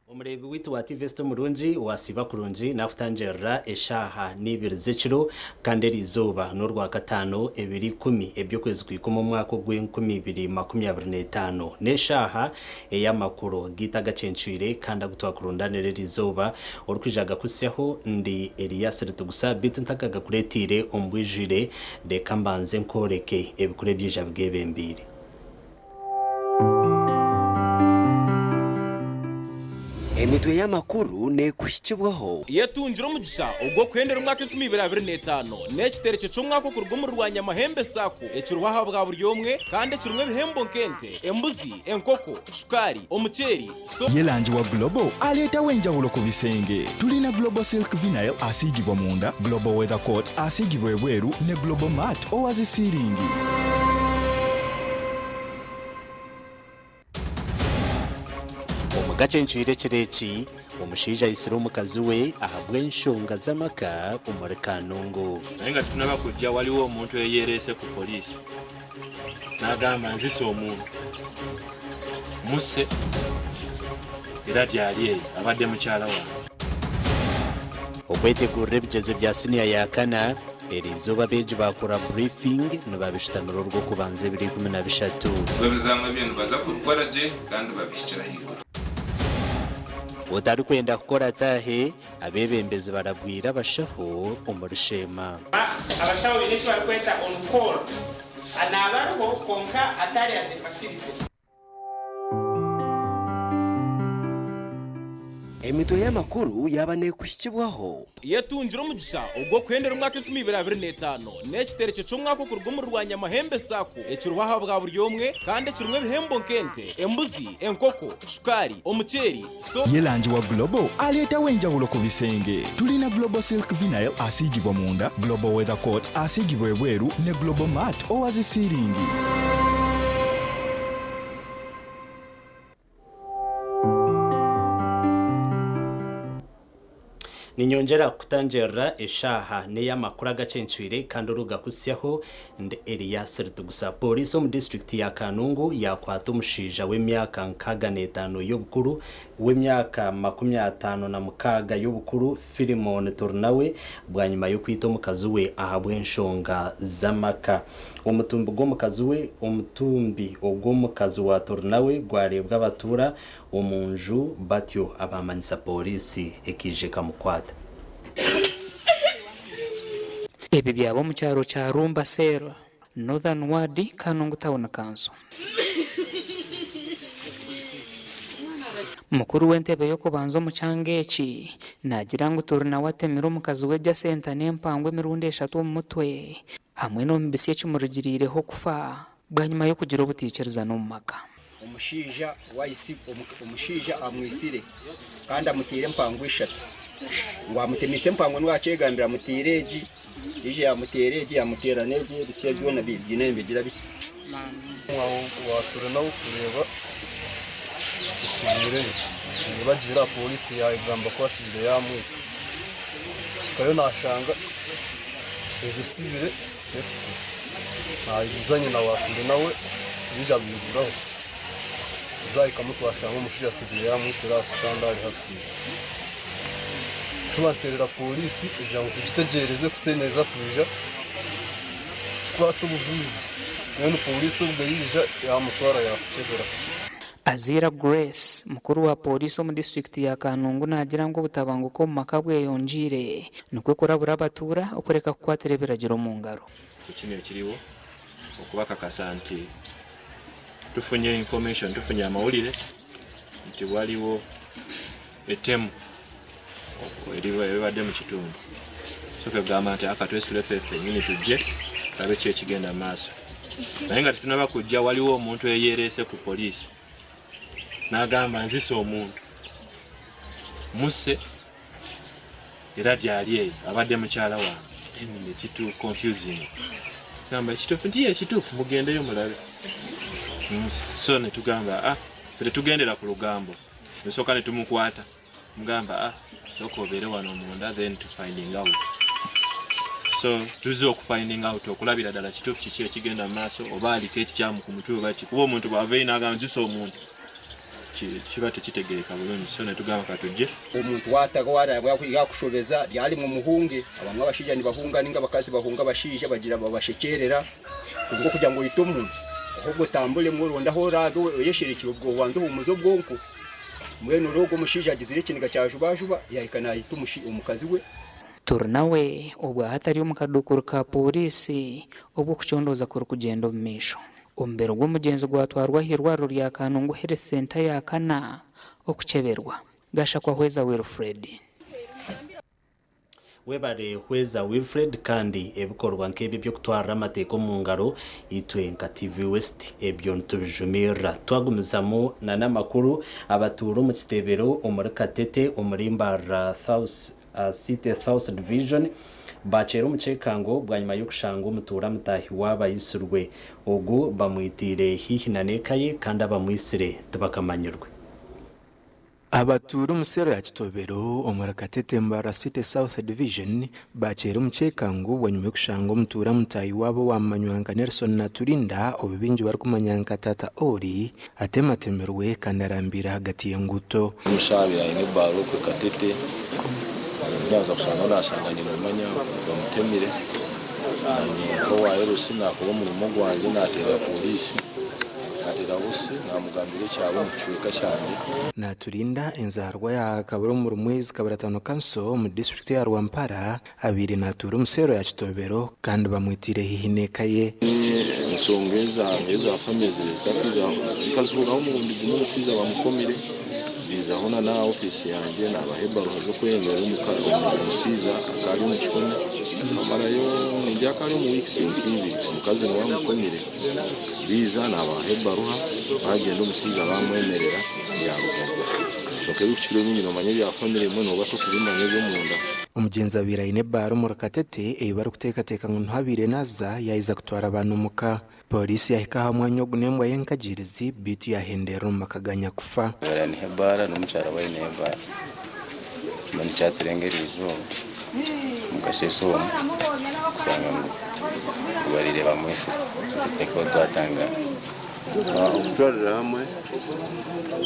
Umurebi witu wa Tivest Murunji wasiba kurunji nakutanjera eshaha n'ibiri z'ekiro kandi rizoba n'urwa gatano 2010 ebyo kwezi kw'ikumi mwaka gw'2025 n'eshaha eyamakuru gita AGACENCWIRE kandi agutwakurundanire rizoba urukwijaga kuseho ndi Elias Rutugusa bitu ntakaga kuretire ombwijire de kambanze nkoreke ebikure byija bwebembire. Emitwe y'amakuru ne kushikibwaho yetunjira umugisha ubwo kwendera umwaka 2025 n'ekitereke cy'umwaka ku rugumuru rwa Nyamahembe sako ekiruhaha bwa buryomwe kandi kirumwe bihembo nkente embuzi enkoko shukari omuceri yelanji wa Global aleta wenjawulo ku bisenge tulina Global Silk Vinyl asigibwa munda Global Weather Coat asigibwa ebweru ne Global Mat owazi siringi. AGACENCWIRE kireki omushija isiro mukazi we ahabwe enshonga z'amaka umurikanungu nayenga tunaba kujja waliwo omuntu eyerese ku police nagamba nzise omuntu muse era byali abadde mukyala wa okwetegurira ebigezo bya siniya ya kana erizoba beji bakora briefing nibabishitamira urwo kubanza 2013 babizamwe bintu baza kurukora je kandi babishikira higura utari kwenda kukora tahe abebembezi barabwira bashaho umurushema abashaho bineshi barikweta on call anabariho konka atari at the facility. Emitwe y'amakuru yabane kushikibwaho yetunjira umugisha ubwo kwendera umwaka 2025 n'ekitereke cy'umwaka ku rugumuru rwa Nyamahembe sako ekiruhaha bwa buryomwe kandi kirumwe bihembo nkente embuzi enkoko shukari omuceri yelanji wa Global aleta wenjawulo ku bisenge tulina Global Silk Vinyl asigibwa munda Global Weather Coat asigibwa ebweru ne Global Mat owazi siringi. Ninyongera kutanjera eshaha ne y'amakuru AGACENCWIRE kandi uruga kusyaho ndi Elias Rutugusa. Polisi mu district ya Kanungu yakwata umushija w'emyaka 65 y'obukuru w'emyaka 56 y'obukuru Filimon Tornawe bwanyuma yo kwita omukazi we ahabwe enshonga z'amaka. Omutumbi gw'omukazi we omutumbi ogw'omukazi wa Tornawe gwarebwa abatura omunju batyo abamanisa polisi ekije kamukwata. Ebi byabo mu cyaro cya Rumba Sera Northern Ward Kanungu Town Council. Mukuru w'entebe yo kubanza mu cyangeki nagira ngo Tornawe atemira omukazi we Jacenta n'empangwe mirundi 3 mu mutwe hamwe no mbisi cy'umurugirireho kufa bwanyuma yo kugira ubutikereza no mumaka. Umushija umushija amwisire kandi amutire empangwe 3 ngo amutemise empangwe n'wacegambira amutireji ije yamutereji yamuteranege bisiye byona bibyine bigira bi watura nawo kureba ikirere bagira polisi ya igamba ko asinde yamwe kayo nashanga ezisibire ayizanye na watura nawe bijabiguraho zayika mutwashanga umushira asibire yamwe kuri standard hafi tubaterera polisi ijambo kugitegereze kuseneza tuja twatubuvuzi none polisi ubwo yija yamutwara yakugera. Azira Grace mukuru wa polisi mu district ya Kanungu nagira ngo butabanguko mu makabwe yonjire nukwe kurabura abatura okureka kwatereberagira mu ngaro. Ikintu kiriwo okubaka kasanti tufunye information tufunye amawulire nti waliwo etemu ebibadde mu kitundu so kegamba nti akatwesule pepe nyini tujje kabe kye kigenda maaso naye nga tetunaba kujja waliwo omuntu eyeerese ku poliisi n'agamba nzise omuntu musse era gyali eyo abadde mukyala wange ekitu confusing gamba ekituufu nti ekituufu mugendeyo mulabe so ne tugamba tetugendera ku lugambo nsooka ne tumukwata mugamba sooka obeere wano munda then to finding out so tuze okufinding out okulabira ddala kituufu kiki ekigenda mu maaso oba aliko ekikyamu ku mutwe oba kuba omuntu bw'aveeyo n'agamba nzisa omuntu kiba tekitegeereka bulungi so ne tugamba katujje omuntu yakushobeza lyali mu muhunge abamwe abashaija nibahunga ninga abakazi bahunga abashaija bagira babashekerera ubwo kugira ngo yite omuntu ahubwo tambule mworondaho rado oyesherekire ubwo wanze umuzo bwonko mwene urogo omushaija agizire ekiniga kyajubajuba yahikana yite omukazi we turnawe obwa hatari omukadukuru ka polisi obwo kuchondoza kuri kugenda mu misho ombero gw'omugenzi gwatwarwa hirwaro lya Kanungu Health Center ya kana okucheberwa gasha kwa Hweza Wilfred webare Hweza Wilfred kandi ebikorwa nk'ebyo byo kutwara amateko mu ngaro itwe nka TV West ebyo ntubijumira twagumizamo na namakuru abaturo mu kitebero omuri Katete omurimbara City South Division bacera umucekango bwa nyuma yo kushanga umutura mutahi wabayisurwe ogu bamwitire hihinanekaye kandi abamwisire tubakamanyurwe abatura umusero ya kitobero omurakatete mbara City South Division bacera umucekango bwa nyuma yo kushanga umutura mutahi wabo wamanywanga Nelson Naturinda obibinji bari kumanyanga tata ori atematemerwe kandi arambira hagati y'enguto umushabira ine baro ku Katete ndaza kusanga nasanganye n'umanya bamutemire ko wayerusi nakuba mu rumo rwanjye natera polisi natera busi namugambire cyabo mu cyuka cyane Naturinda enzarwa ya kaburo mu rumwezi kabaratano kanso mu district ya Rwampara abiri natura umusero ya kitobero kandi bamwitire hihinekaye insongeza eza fameze zitakiza ikazuraho mu ndi umusiza bamukomire bizahona na office yanjye nabahebaro zo kwengera umusiza akari mu kikoni amarayo njya kari mu weeks nk'ibi umukazi wamukomire biza nabahebaro bagenda umusiza bamwemerera yarugaga soke bikiro nyine manye bya family mwe no bato kubimanye byo munda umugenzi abiraine baro murakatete bari kutekateka ngo ntabire naza yayiza kutwara abantu muka polisi yahika hamwe gunemwa yenkagirizi bitu ya hendero makaganya kufa ni hebara n'umucyara wa neba mani cyaterengerizo mukaseso sanga barire bamwese eko twatanga utwarira hamwe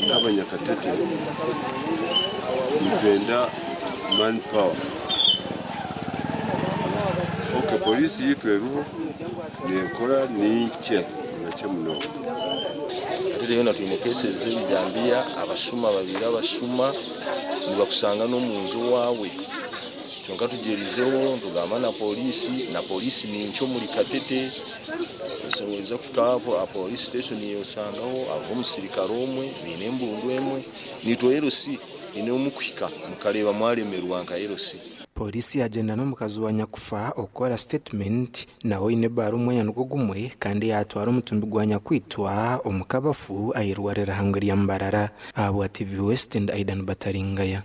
n'abanyakatete mutenda manpower polisi yitweruho nekora n'icye nacyo muno rero natwe cases z'ibijambia abashuma babiri abashuma nibakusanga no munzu wawe cyonka tugerizeho tugama na polisi ni ncyo muri Katete basoweza kukapo a police station yosangaho avo musirikaro umwe binembundu emwe nitwe erosi ine umukwika mukareba mwalemerwa nka erosi polisi yagenda no mukazi wa nyakufa okora statement nawe ine baro umwanya n'ugumwe kandi yatwara umutumbi gwa nyakwitwa omukabafu ayirwarira hangari yambarara abo TV West and Aidan Bataringaya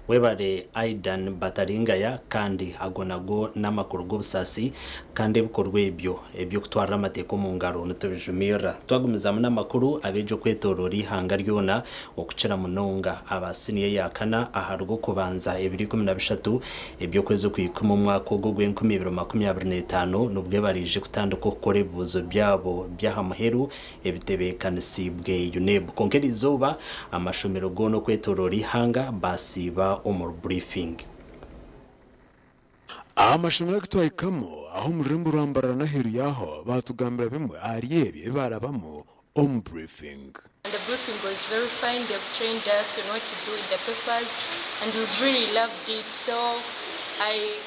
webare Aidan Bataringaya kandi agonago n'amakuru g'obusasi kandi bikorwa ebyo kutwara amateko mu ngaro n'tubijumira twagumizamo n'amakuru abejo kwetorori hanga ryona okucira munonga abasiniye yakana aharwo kubanza 2013 ebyo kwezo kwikuma mu mwaka go gw'2025 nubwe barije kutandika gukora ibibuzo byabo byahamuheru ebitebekanisiibwe UNEB konkeri zoba amashomero gono kwetorori hanga basiba umur briefing amashomero kitwayikamo aho murembo rambara na heru yaho batugambira bimwe ariyebi barabamo briefing. And the briefing was very fine. They've trained us on what to do in the papers and we've really loved it. So I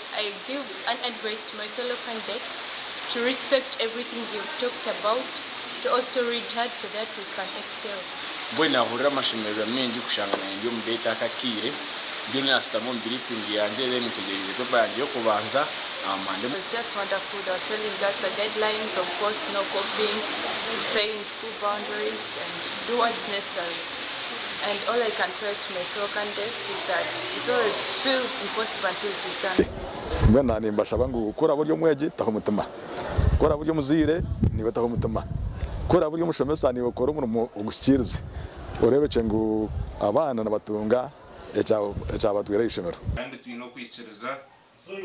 give an advice to my fellow candidates to respect everything you've talked about, to also read hard so that we can excel. mbona nahurira amashemerera menshi kushangana n'ibyo mu data kakire byo nasitamo briefing yanje then ntegereje ko banje yo kubanza It's just wonderful. They're telling us the guidelines, of course, no copying, stay in school boundaries, and do what's necessary. And all I can tell to my fellow candidates is that it always feels impossible until it is done. Mbona nimbasha bangu gukora buryo mweje takumutuma. Kora buryo muzire niwe takumutuma. Kora buryo mushomesa niwe kora umuntu ugushyirize. Urebe cengu abana nabatunga ecabatwira ishemero. Kandi twino kwicereza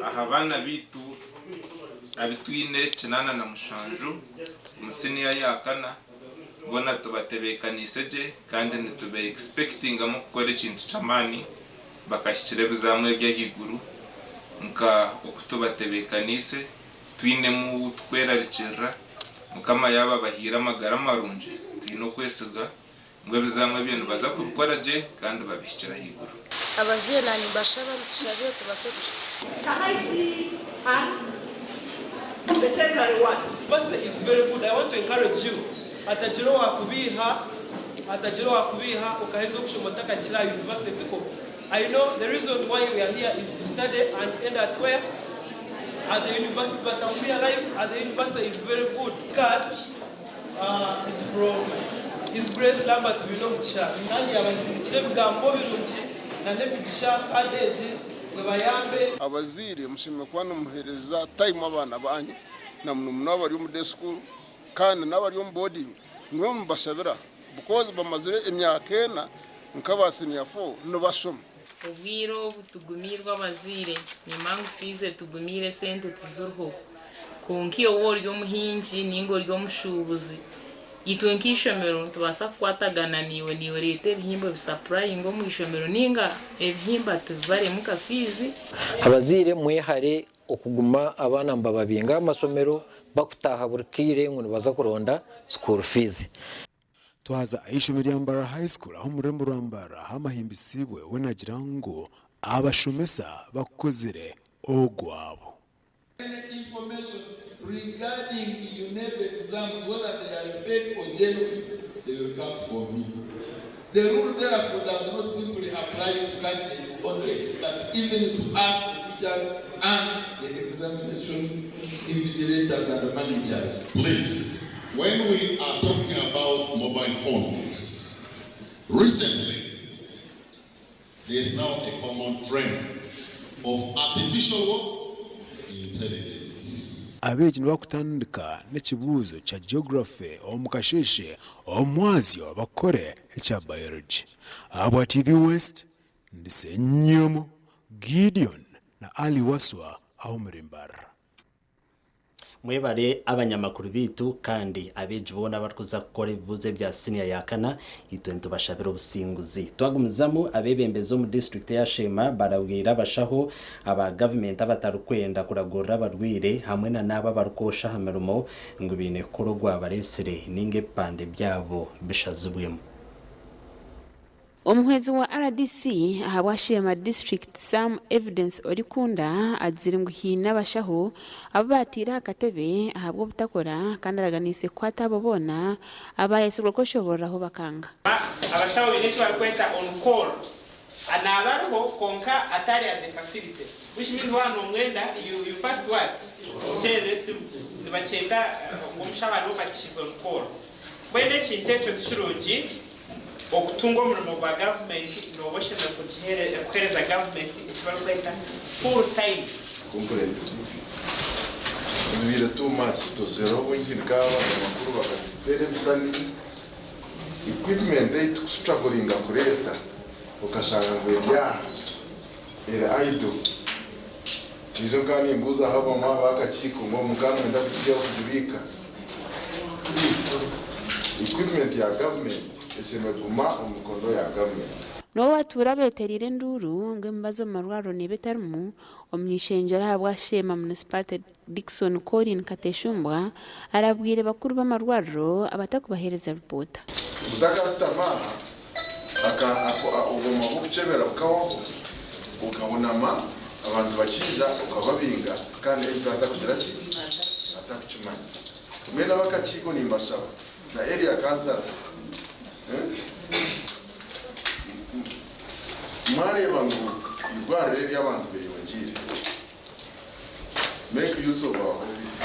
aha bana bitu abitwine kinana na mushanju umusiniya yakana bona tubatebekaniseje kandi nitube expecting amo gukora ikintu camani bakashyikire bizamwe byahiguru nka okutubatebekanise twine mu twerarikira mukama yaba bahira amagara marunje twino kwesiga ngo bizamwe bintu baza kubikora je kandi babishyikira higuru Abazirani bashaba tushabye tubasebusha. Can I see hands? The temporary what? First is very good. I want to encourage you. Atajiro wa kubiha ukaheza kushomotaka chila university ko. I know the reason why we are here is to study and end at where? At the university, but our real life at the university is very good. God is from His Grace Lambert Binomcha. Nani abazirikire bigambo birungi. Abaziri mushime kwa numuhereza time abana banyu na munu abari mu day school kandi nabari mu boarding mwe mubashabira because bamazire imyaka ena nkabasimiya 4 no bashoma ubwiro butugumirwa abazire nimangu fize tugumire sente tuzurho kunkiyo wori yo muhinji ningo ryo mushubuzi itwenki ishomero tubasa kwatagana niwe leta bihimba bisupply ngo mu ishomero ninga ebihimba tubare mu kafizi abazire mwehare okuguma abana mbababinga amasomero bakutaha burkire ngo baza kuronda school fees twaza ishomero yambara high school aho murembo rambara hamahimbisibwe wenagira ngo abashomesa bakozire ogwabo information regarding the UNEP exams, whether they are fake or genuine, they will come for me. The rule therefore does not simply apply to candidates only, but even to us, the teachers, and the examination invigilators and managers. Please, when we are talking about mobile phones, recently, there is now a common trend of artificial intelligence. Abeji bakutandika n'ekibuzo cha geography omukasheshe omwazi abakore echa biology abo TV West ndise nyomo Gideon na Ali Waswa aho murimbara mwebare abanyamakuru bitu kandi abeji bona batkuza gukora ibibuze bya senior yakana itwento bashabira ubusinguzi twagumizamo abebembezo mu district ya Shema barabwira bashaho aba government abatarukwenda kuragorra barwire hamwe na naba barukosha hamerumo ngo bine kurogwa baresere ninge pande byabo bishazubwemo Omuhezi wa RDC ahabwashema district some evidence orikunda aziringuhina bashaho abatira akatebe ahabwo butakora kandi araganise kwata babona abayesirwa ko shoboraho bakanga abashaho bineshi barikweta on call anabariho konka atari at the facility which means one omwenda you first what tell bacheta omushabaro batishizo on call mwende chintecho tshirungi okutunga omurimo gwa government nobosheza kuhereza government ikibakweta full time complaints zibira too much to zero winsirikaba amakuru bakatere bisani equipment struggling kureta ukashanga ngo era aido izo kani mbuza habo mabaka chiko ngo mukano enda kujya kujibika equipment ya government esemeguma umukondo ya government no watura beterire nduru ngo mbazo marwaro nebetarumu omnyishengera habwashema municipality Dickson Corin Kateshumbwa arabwire bakuru b'amarwaro abatakubahereza report udakastama ugomba gucebera ukawaho ukabonama abantu bakiza ukababinga kandi ibyo kugira ki atakucumanya mwena bakachiko nimbasaba na area kansara mwareba ngo igwarire ry'abantu beyongire make use of our police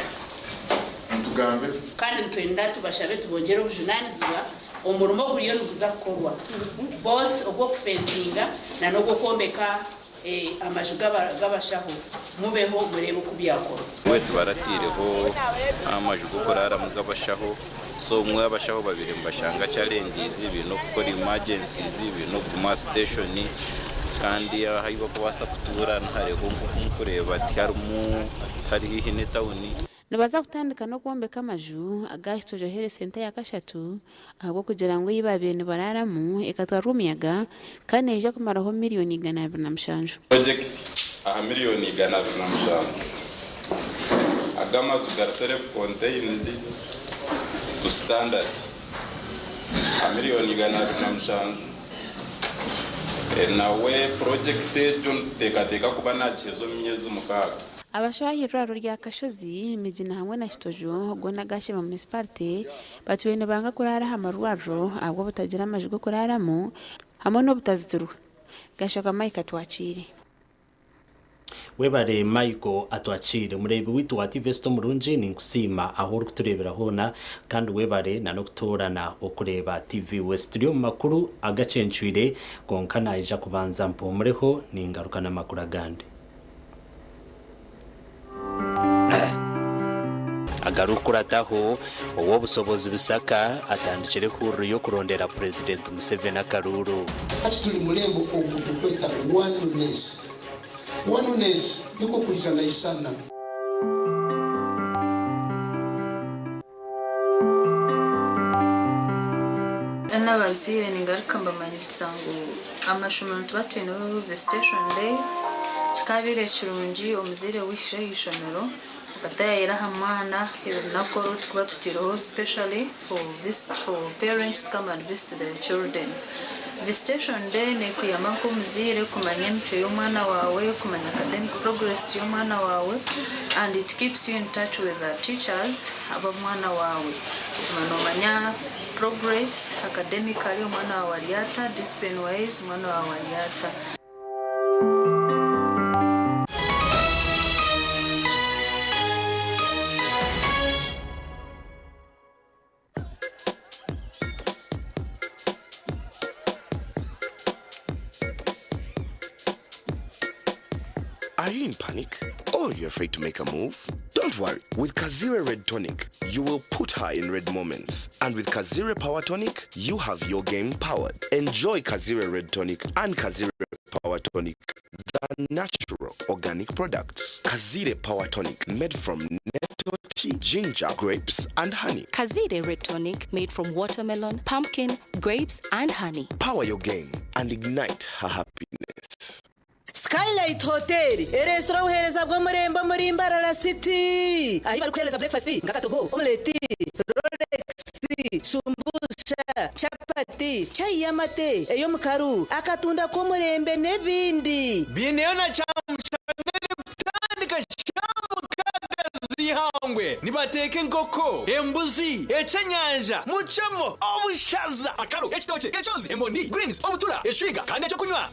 tugambe kandi twenda tubashabe tubongere ubujunanizwa umurimo kuriyo nubuza kukorwa boss ogwo kufensinga na no gukombeka amaju gabashaho mubeho murebe kubyakora we tubaratireho amaju gukorara mugabashaho so mwe abashaho babiri mbashanga challenges ibintu gukora emergencies ibintu kuma station kandi ahayiba kubasa kutura ntareho kureba hari hine town nibaza kutandika no kuombeka amaju agahitoje here senta ya kashatu ahubwo kugira ngo yibabene bararamu ikatwara umuyaga kandi ije kumaraho miliyoni 250 project aha miliyoni 250 agamazu gar self contained to standard a miliyoni 250 nawe project John teka kuba nachezo myezi mukaga abashahiraro rya kashozi imijina hamwe na hitojo gona gashe mu municipality batwene banga kurara hamarwaro abwo butagira amajigo kuraramo hamwe no butazituruka gashaka Mike atwakire webare Michael atwakire murebe witu wa TV Sto murunji ni ngusima aho kuturebera hona kandi webare na noktorana okureba TV West Studio makuru agacencwire gonkana ija kubanza mpomureho ni ingaruka na makuru agande agarukurataho uwo busobozi bisaka atandikire huru yo kurondera President Museveni akaruru ati tuli mulembo okutukweta oneness niko kuisana isana n'abazire ningaruka mbamanyirisango amashomero tubatwine bo station days kikabire kirungi omuzire wishe ishomero batayira hamana nakoro tukuba tutiriho specially for parents to come and visit their children. Visitation day ne kuyama ko muzire kumanya imico y'umwana wawe, kumanya academic progress y'umwana wawe, and it keeps you in touch with the teachers aba mwana wawe. Kumanya progress academically umwana wawe aliyata, discipline wise umwana wawe aliyata. Are you in panic? Or you're afraid to make a move? Don't worry. With Kazire Red Tonic, you will put her in red moments. And with Kazire Power Tonic, you have your game powered. Enjoy Kazire Red Tonic and Kazire Power Tonic, the natural organic products. Kazire Power Tonic, made from nettle tea, ginger, grapes, and honey. Kazire Red Tonic, made from watermelon, pumpkin, grapes, and honey. Power your game and ignite her happiness. Skylight Hotel, restaurant uhereza bwo murembo muri Imbarara City. Ahi bari kuhereza breakfast, ngakatogo, omelette, rolex, shumbusha, chapati, chai yamate, eyo mukaru, akatunda ko murembe nebindi. Bineona chamushanene kutandika shamu kagazi hangwe. Nibateke nkoko, embuzi, echanyanja, muchamo, obushaza, akaru, echitoche, echozi, emondi, greens, obutura, eshwiga, kandi echo kunywa.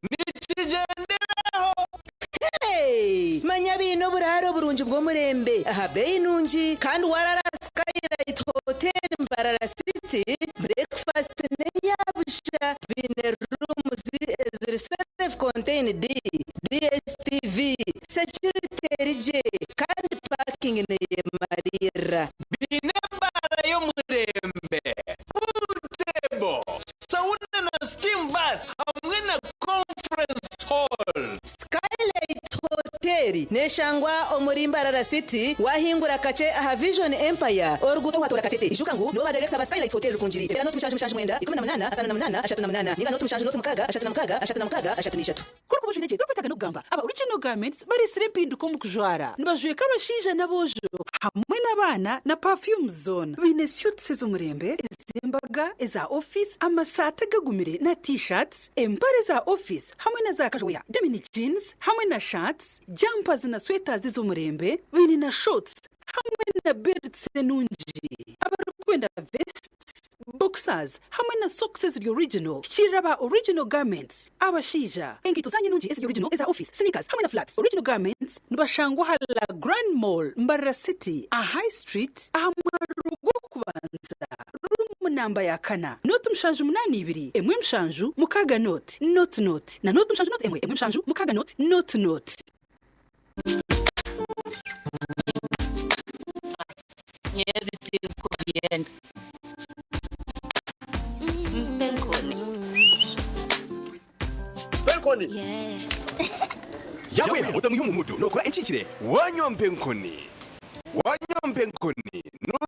Hey, manya bino buraro burunji bwo murembe aha bei nunji kandi warara Skylight Hotel Imbarara City breakfast ne yabusha bine rooms self contained DSTV security rije kandi parking ne marira bine bara yo murembe table sauna na steam bath hamwe na conference hall. Skylight Hotel neshangwa omuri Imbarara City wahingura kace aha Vision Empire oruguto watora katete ijukangu no director ba Skylight Hotel rukunjiri era no tumishaje mwenda 18 58 38 ninga no tumishaje no tumukaga 33 kuri kubujinege dopataga no gamba aba original garments bari sirimpinduko mu kujwara nibajwe kabashija nabojo hamwe n'abana na perfume zone bine suits z'umurembe izimbaga eza office amasata gagumire na t-shirts empare za office hamwe na za kajwaya denim jeans hamwe na shirts jumpers na sweaters z'umurembe bine na shorts hamwe na belts nunji abarukwenda vests boxers hamwe na socks original kiraba original garments abashija enkito zanye nungi ezi original eza office sneakers hamwe na flats original garments nibashangwa hala Grand Mall Mbarara City a High Street ahamarugo kubanza room namba ya kana note mshanju 82 emwe mshanju mukaga note na note mshanju note emwe mshanju mukaga note note everything could be end. Penkoni. Yeah. Yawe utamuhimu mutu nokora enchikire wanyompenkoni. Wanyompenkoni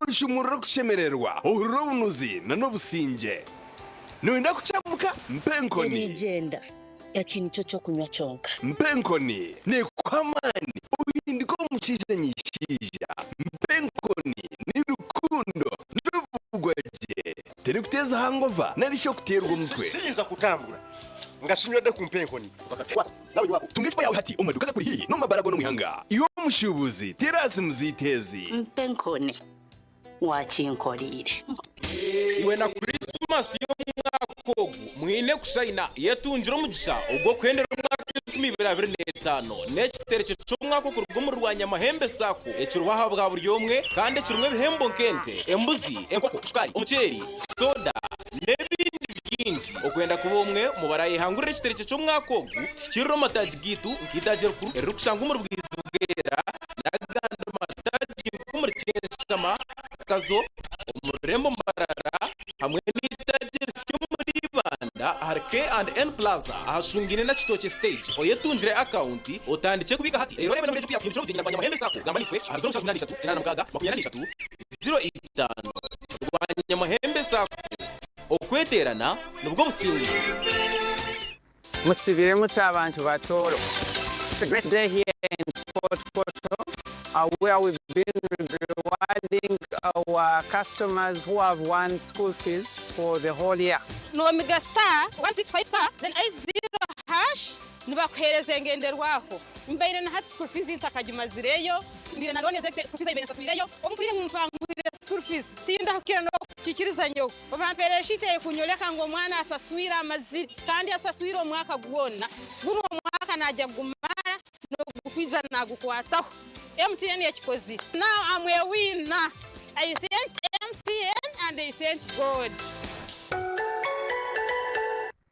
nushumura kushemererwa urunuzi na nobusinje. Nuenda kuchamuka mpenkoni. Legenda ya chini chocho kunywa chonka. Mpenkoni ni kwamani uhindiko muchija nyishija. Mpenkoni ni rukundo ndubugwaje. Teri kuteza hangover narisho kuterwa umutwe. Sinza kutambura. Ngasinyode kumpenkoni. Bakasikwa. Nawe wako. Tungichwa yawe hati umadukaza kuri hii no mabarago no muhanga. Iyo mushubuzi terazi muzitezi. Mpenkoni. Wachinkorire. Iwe na Christmas yo mwakogu mwine kushayina yetunjira umugisha ubwo kwendera umwaka 2025 n'ekitereche cyo mwako kurugumuru rwanya mahembe sako ekirwaha bwa buryomwe kandi kirumwe bihembo nkente embuzi enkoko shukari umuceri soda n'ebindi byinshi okwenda kubomwe mubaraye hangurire ekitereche cyo mwakogu kirro mataji gitu nkitaje kuru erukushanga umurubwiza bwera naganda mataji kumurikeshama kazo umurembo Mbarara hamwe n'itaje cyo muri banda harke and N Plaza ahashungine na kitoke stage oyetunjire account otandike kubika hati rero rebe no cyo kwakira cyo kugenda mahembe sako gamba nitwe arizo 33 kinana mukaga 23 05 rwanya mahembe sako okweterana nubwo businzi musibire muti abantu batoro. It's a great day here in Port Portal where we've been rewarding our customers who have won school fees for the whole year. No mega star 165 star then 80 hash nibakuhereze ngenderwaho imbayire na hati school fees intakagimazireyo ndire na lone zexe school fees ibene sasubireyo omupire mumvangurire school fees tinda hakira no kikiriza nyo bampere shite kunyoleka ngo mwana asaswira amaziri kandi asaswira omwaka guona guno omwaka najya gumara no gukwiza nagukwataho MTN yakikozi. Now I'm a winner. I thank MTN and I thank God.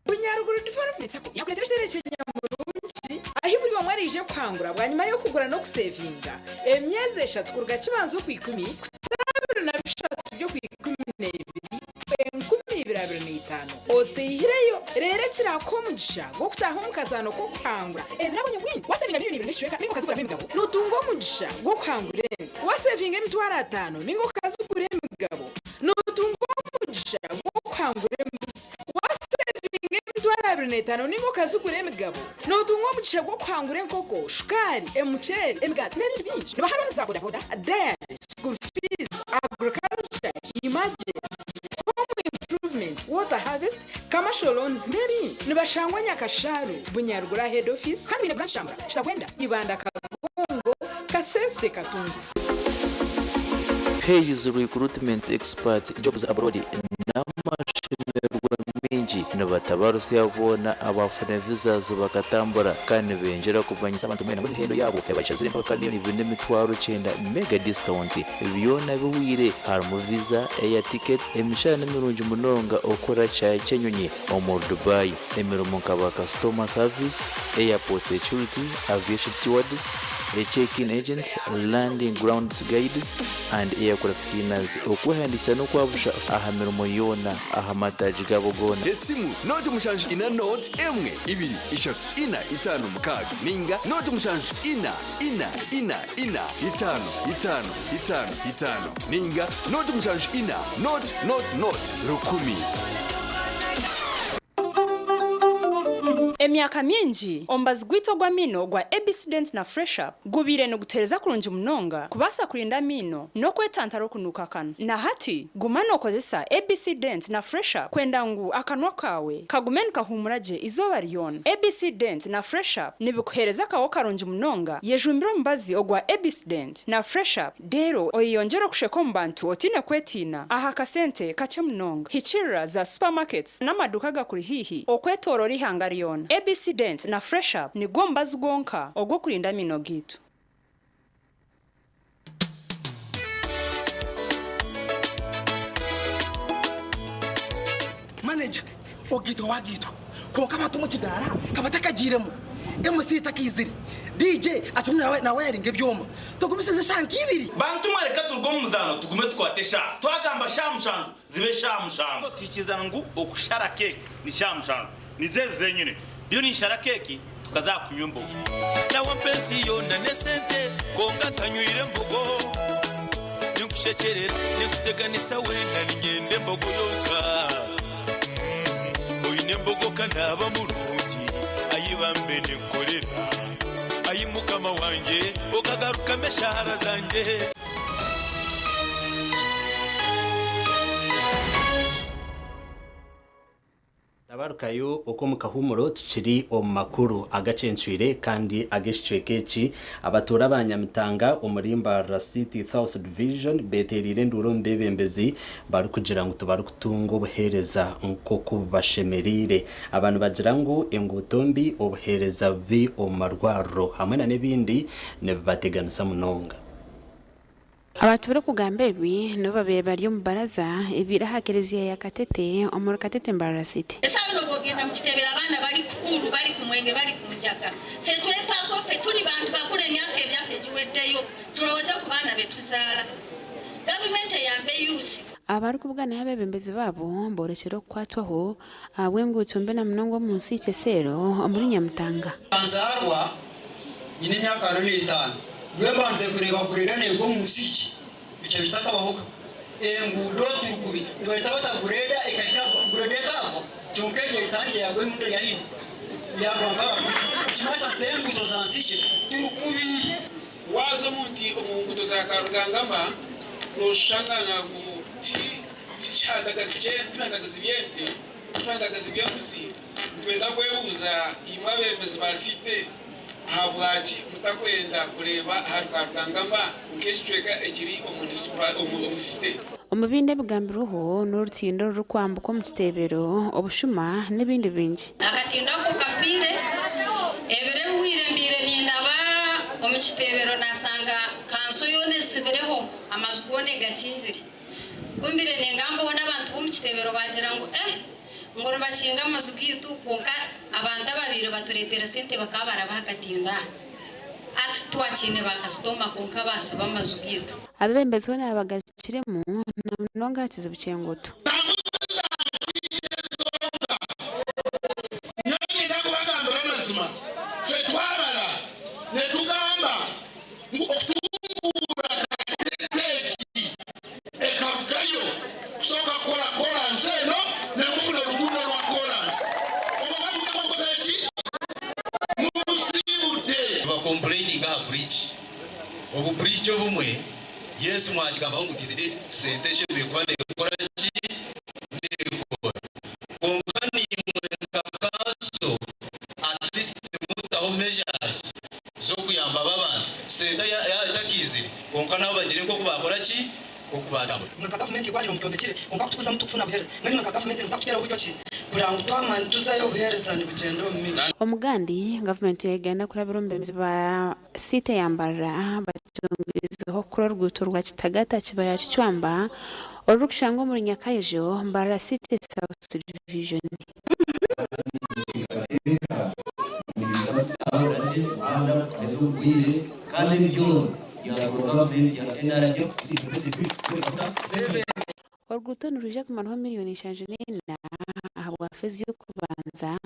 Bunyaruguru development yakuletereshere cyanyamurungi ahiburiwa mwarije kwangura bwanyuma yo kugura no kusevinga emyeze 3 kuruga kibanzo ku 10 kutabiro na bishatu byo ku 12 2025 otehireyo rero kirakomugisha go kutaha umukazano ko kwangura ebirabonye bwinyi wasevinga miliyoni 2 nishweka ningo kazugura emigabo nutungo mugisha go kwangura wasevinga emitwara 5 ningo kazugura emigabo nutungo mugisha go kwangura Tano ningo kazugure emigabo no tungo mugisha go kwangura enkoko shukari emuceri emigati n'ibindi byinshi nibaharoni za bodaboda dairy school fees agriculture emergency home improvement water harvest commercial loans n'ibindi nibashangwa Nyakasharu Bunyaruguru head office kandi ne branch shambra kitakwenda ibanda Kagongo Kasese Katungu. Hayes recruitment experts jobs abroad n'amashimerwa mingi n'abatabarusi yabona abafuna visas bakatambura kandi benjera kubanyisa abantu mena muri hendo yabo yabashazire mpaka miliyoni 2.9 mega discount byona biwire harimo visa air ticket emishana mirungi munonga okora cha Kenyonyi omu Dubai emirumo nkaba customer service airport security aviation stewardess check-in agents landing grounds guides and aircraft cleaners okuhandisa no kwabusha ahamirumo yona ahamataji gabogona esimu note mushanji ina note emwe 2 3 4 5 5 mukaga ninga note mushanji ina 5 ninga note mushanji ina note rukumi emyaka mingi ombazi gwito gwa mino gwa ABCDent na Fresh Up gubire no gutereza kurungi munonga kubasa kurinda mino no kwetantara kunuka kana na hati gumano okozesa ABCDent na Fresh Up kwenda ngu akanwa kawe kagumen kahumuraje izoba ryona. ABCDent na Fresh Up nibikuhereza kawo karungi munonga yejumbiro mbazi ogwa ABCDent na Fresh Up dero oyongera kusheko mbantu otine kwetina aha kasente kache munonga hichira za supermarkets n'amaduka gakuri hihi okwetorora ihanga ryona. ABCDent na Fresh Up ni gombazi gonka ogwo kurinda mino gitu. Manager ogito wagito konka batu mu kidara kabatakagiremo MC takiziri DJ achumwe na wearing ebyoma tugumiseze shanki ibiri bantu mareka turgo muzano tugume twatesha twagamba shamushanju zibe shamushanju tikizana ngo okushara cake ni shamushanju nizeze nyine byo ni shara cake tukazakunywa mbogo nawe pensiyo na nesente konga tanywire mbogo nikushekerera nikuteganisa wenda ningende mbogo yoka oyine mbogo kanaba mulungi ayibambe nikolera ayimukama wanje okagaruka meshahara zanje. Tabarukayo uko mukahumuro tukiri omakuru agacencwire kandi ageshwekeki abatura abanyamutanga umurimba City South Division beterire nduro mbebembezi bari kugira ngo tubaru kutunga obuhereza nko kubashemerire abantu bagira ngo engutombi obuhereza bi omarwaro hamwe na nebindi nebateganisa munonga. Abatura kugamba ibi no babere bari mu baraza ibirahakereziya ya Katete omuri Katete Mbarara City. Esabino bogenda mukitebera abana bali kukuru bali kumwenge bali kumujaka. Fetwefa ko fetuli bantu bakule myaka ebyafe jiweddeyo tuloza ku bana betuzala. Government yambe yusi. Abari kubugana abebembezi babo borekero kwatwaho abwenguto mbe na mnongo munsi cyesero omuri Nyamutanga. Anzarwa nyine myaka 45. Webanze kureba kurera nego musiki bice bitaka bahoka engudo turukubi nibaita batagureda ikaita gureda kako chonkeje itangiye yagwe munde yahindi yagwanga kimasa tembu tozansishe turukubi wazo munti omunguto za karugangama no shangana ku tichadaga zijenti bandaga zivyente bandaga zivyamusi twenda kwebuza imabembezi basite habwachi mutakwenda kureba harukangamba ukeshweka ekiri omunisite omubinde bugambirho n'urutindo rukwambuka mu kitebero obushuma n'ibindi bingi akatindo ko kafire ebere wirembire nindaba mu kitebero nasanga kanso yone sibereho amazugone gakinjiri kumbire nengambo n'abantu bo mu kitebero bagira ngo ngoro bakinga amazugitu konka abantu babiri baturetera sente bakabara bakatinda ati twakine bakastoma konka basaba amazugitu abembezi bana abagakiremo nonga atize bucengoto nani ndako bagambira amazima fe twabara ne tugamba okutungura Katete ekarugayo kusoka kola nseno ne mufuna rugundo rwa kolansi obavuga ko ngoza eki musibute ba complaining ga bridge obu bridge obumwe Yesu mwakigamba ngo kizide sente shebe kwane kora ki nekora konkani mwekaso at least mutaho measures zo kuyamba babana sente ya takizi konkana bagire ko kubakora ki okubadamo mwaka government kwali mukyombekire onka kutukuza mtu kufuna buhereza mwene mwaka government nzakutera ubutoki kurango twamani tuzayo buhereza ni bugendo mimi omugandi government yegenda kurabira mbembezi ba site yambara batungizeho kuri rwuto rwa Kitagata kibaya cy'Cwamba orukushango muri Nyakayejo Mbarara City South Division. kandi byo ya government ya NRD Orguto nuruje kumanwa miliyoni 54 ahabwa fezi yo kubanza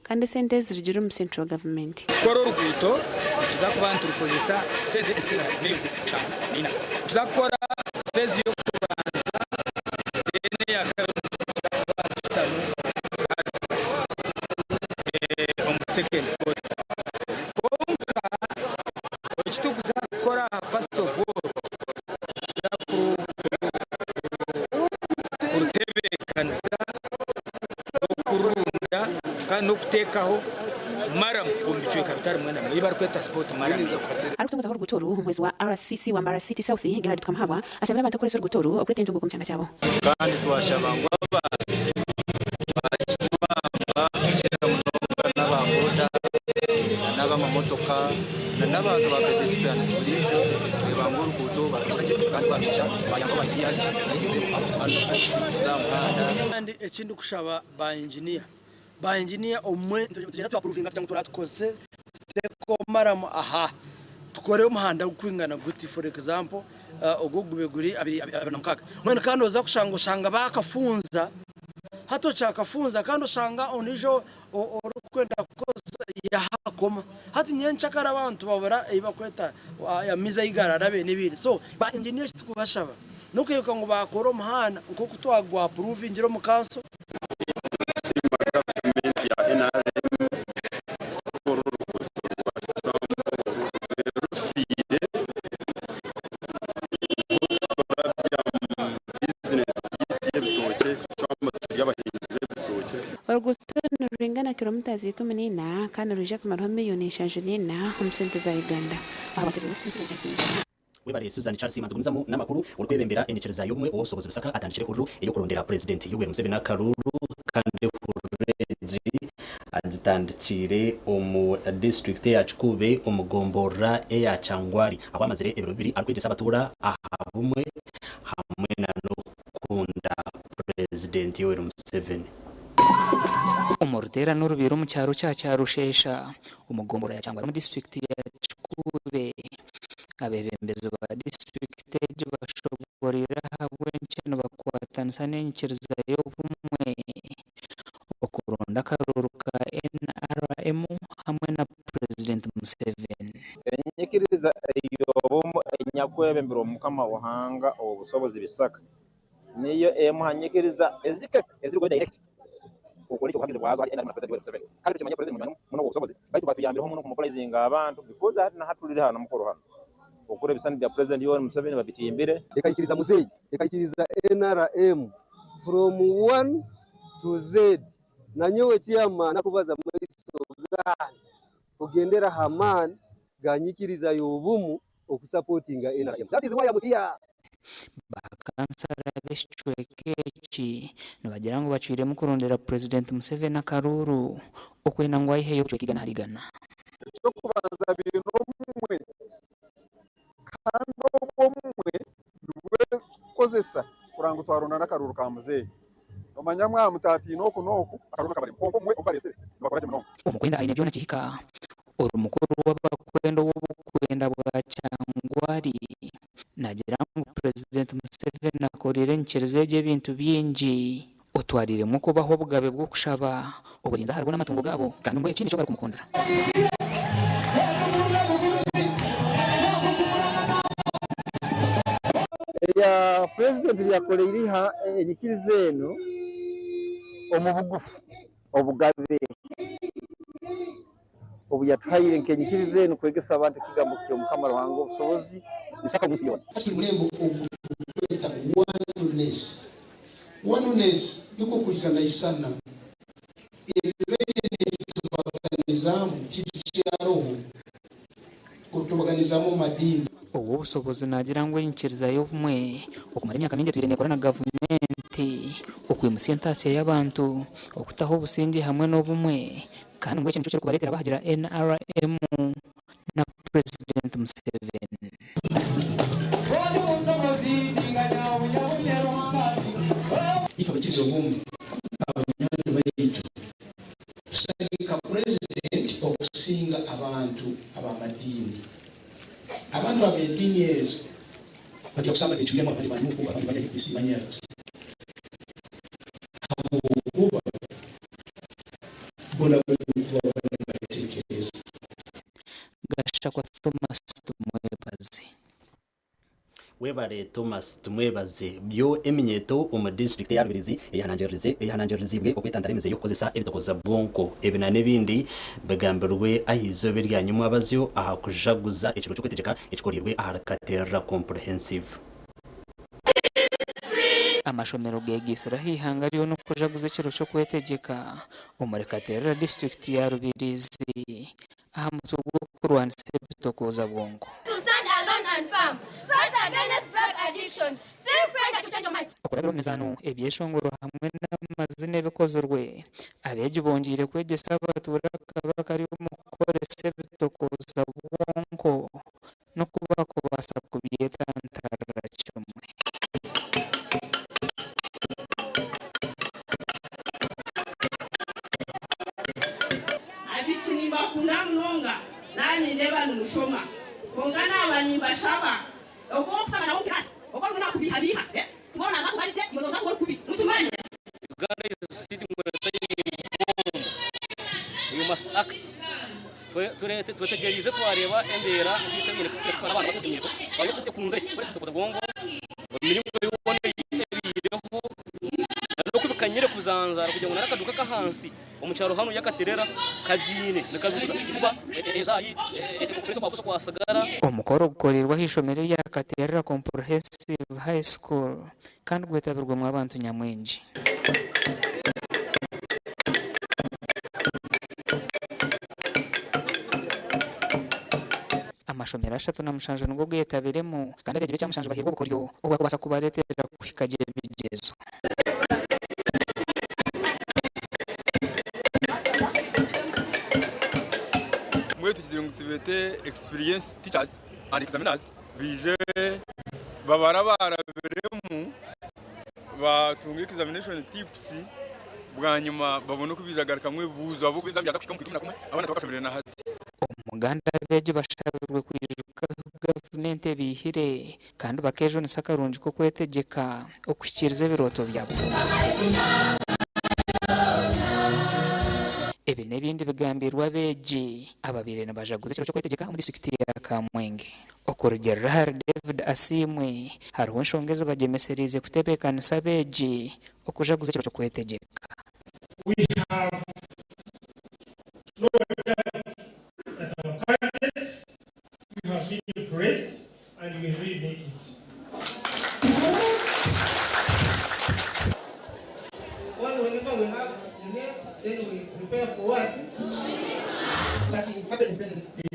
kandi sente zirigiro mu central government. Koro ruguto tuzakubantu rukozesa sente nina tuzakora fezi yo kubanza ene ya cweka rutari mwena mwe bari kweta sport marami Arutunguza ho rugutoro umwezi wa RCC wa Mbara City South Gerard Twamuhabwa ashabira abantu koresha rugutoro okurete ntungo kumchanga cyabo kandi twashabangwa n'abakoda n'abamamotoka n'abantu ba pedestrians burisho bangura urukuto bakisake kandi bacisha bayanga bakiyazi kandi ekindi kushaba ba engineer omwe tugenda twakuruvinga cyangwa turatwose teko maramu aha tukore umuhanda ukwingana guti for example ogugube guri abanamukaga mwene kandi oza kushanga bakafunza hato chakafunza kandi ushanga onijo orukwenda koza yahakoma hati nyenchakara abantu babura ibakweta yamiza igararabe nibiri so ba engineers tukubashaba nokuyuka ngo bakora umuhanda nko kutwagwa approve ingiro mu kanso Urugutoro ruringana kilomita 14 kandi ruje kumara miliyoni 54 kumsente za Uganda webare Susan Charles Mandugumizamu namakuru urwebembera enekereza y'ubumwe obusobozi bisaka atandikire huru iyo kurondera president Yoweri Museveni Karuru kandi kureji agitandikire omu district ya Chikube omugombora eya Changwari abamazire ebiro bibiri arkwegesa abatura ahabumwe hamwe na nokunda president Yoweri Museveni umurdera n'urubiro mu cyaro cya Rushesha umugombora ya Changwari mu district ya Chikube abebembezi ba district bashogorera habwe ncheno bakwatanisa n'enkereza y'ubumwe okuronda karuruka NRM hamwe na president Museveni enyikiriza eyobomo enyakwebembero mukama wahanga obusobozi bisaka niyo emuhanyikiriza ezirwe direct ukuri cyo kwagize bwazo ari na president Museveni kandi tumanye president muno obusobozi baitu batuyambira muno kumukolizinga abantu because ari na hatulire hano mukoro hano ukure bisani bya president Yoweri Museveni babitimbire ekayikiriza muzeyi ekayikiriza NRM from 1 to Z nanyowe chiyama nakubaza mwisoga kugendera haman ganyikiriza yobumu okusupportinga NRM that is why I'm here bakansara beshwekeki nabagira ngo bacwire mu kurondera president Museveni Karuru okwena ngo ayihe yo cwekigana harigana cyo kubanza bintu mwe kandi omwe rwe kozesa kurango twarona nakaruru ka muzeyi omanya mwa mutati noku akaruna kabari konko mwe obaresere bakoraje muno omukwenda aine byona kihika orumukuru w'abakwendo w'obukwenda bwa Changwari nagira ngo president Museveni akorere ncherezeje ibintu byinji otwarire mu kubaho bugabe bwo kushaba oburinza haribona amatungo gabo kandi ngo ikindi cyo bari kumukondera ya president byakore iriha enyikirizeeno omubugufu obugabe obu yatwayire nkenyikirizeeno kwegesa abantu kigambukiye omukama ruhango obusobozi bisaka munsi yona murembo okweta oneness niko kwisanaisana tubaganizamu kitu kyaroho kutubaganizamu madini ubu busobozi nagira ngo inkiriza y'ubumwe okumara imyaka mingi twirene korana government okwimusiya ntasiya y'abantu okutaho obusingi hamwe n'obumwe kandi ngo ekintu cyo kubaretera bahagira NRM na president Museveni ikabitizo bumwe abanyana bayitu tusagika president okusinga abantu abamadini abantu abedini ezo bajya kusanga bicyuye mu bari banyuko abandi bajya kwisibanya kuba bona batekereza gasha kwa Thomas Tumwebaze webare Thomas Tumwebaze byo eminyeto mu district ya Rubirizi ehanangerizibwe okwitandara yo kozesa ebitokoza bonko ebina nebindi begamberwe ahizo beryanyuma abazyo aha kujaguza ekiro cyo kwetegeka ekikorirwe aharakatera comprehensive amashomero gegisira hihangariyo no kujaguza ekiro cyo kwetegeka umurekatera district ya Rubirizi aha mutwe gwo kurwanisa ebitokoza bwongo. To stand alone and firm, fight against drug addiction, still pray to change your mind. Okorera mizano ebyeshongoro hamwe n'amazina ebikozerwe abeji bongire kwegesa abatura kabakari umukoresa ebitokoza bwongo no kuba kubasa kubyetantara kimwe. Abikinimba kuna mnonga nani ndeba nushoma kongana abanyimba shaba uko kusaba na ukirasi uko ngina kubihabika tubona za kubalije yoza ko kubi mukimanya. Uganda is sitting with you must act. Tutegereze twareba endera twitabire kusikana abantu batumye bayo kujya kunze kwese tukoza bwongo mirimo y'ubone ibireho no kubikanyire kuzanzara kugira ngo narakaduka kahansi umucyaro hano yakaterera kabyine nakabuza kuba ezayi kwese kwabuza kwasagara. Umukoro gukorerwa hishomero yakaterera comprehensive high school kandi gwetabirwa mu abantu nyamwinji. Amashomero ashatu namushanje nubwo bwiyetabiremo kandi abeje byamushanje bahirwa bukoryo ubwo kubasa kubaretera kwikagira bigezo. Mwe tugize ngo tubete experience teachers and examiners bije babara baraberemu batunga examination tips bwa nyuma babone ko bizagaruka mwe buzo abo bizamyaza kwika mu 11 abana bakashomera na hati. Umuganda beje bashabirwe kwijuka government bihire kandi bakejo nisakarunji ko kwetegeka okukiriza biroto byabo. Ebe nebindi bigambirwa beje ababire nabajaguze cyo kwetegeka muri district ya Kamwenge. Okurugera hari David Asimwe hari wenshongeza bagemeserize kutebekana sabeje okujaguze cyo kwetegeka. We have no candidates, you have been impressed and you will really make it. Whenever we have the name, then we prepare for what? Like in Public Independence Day.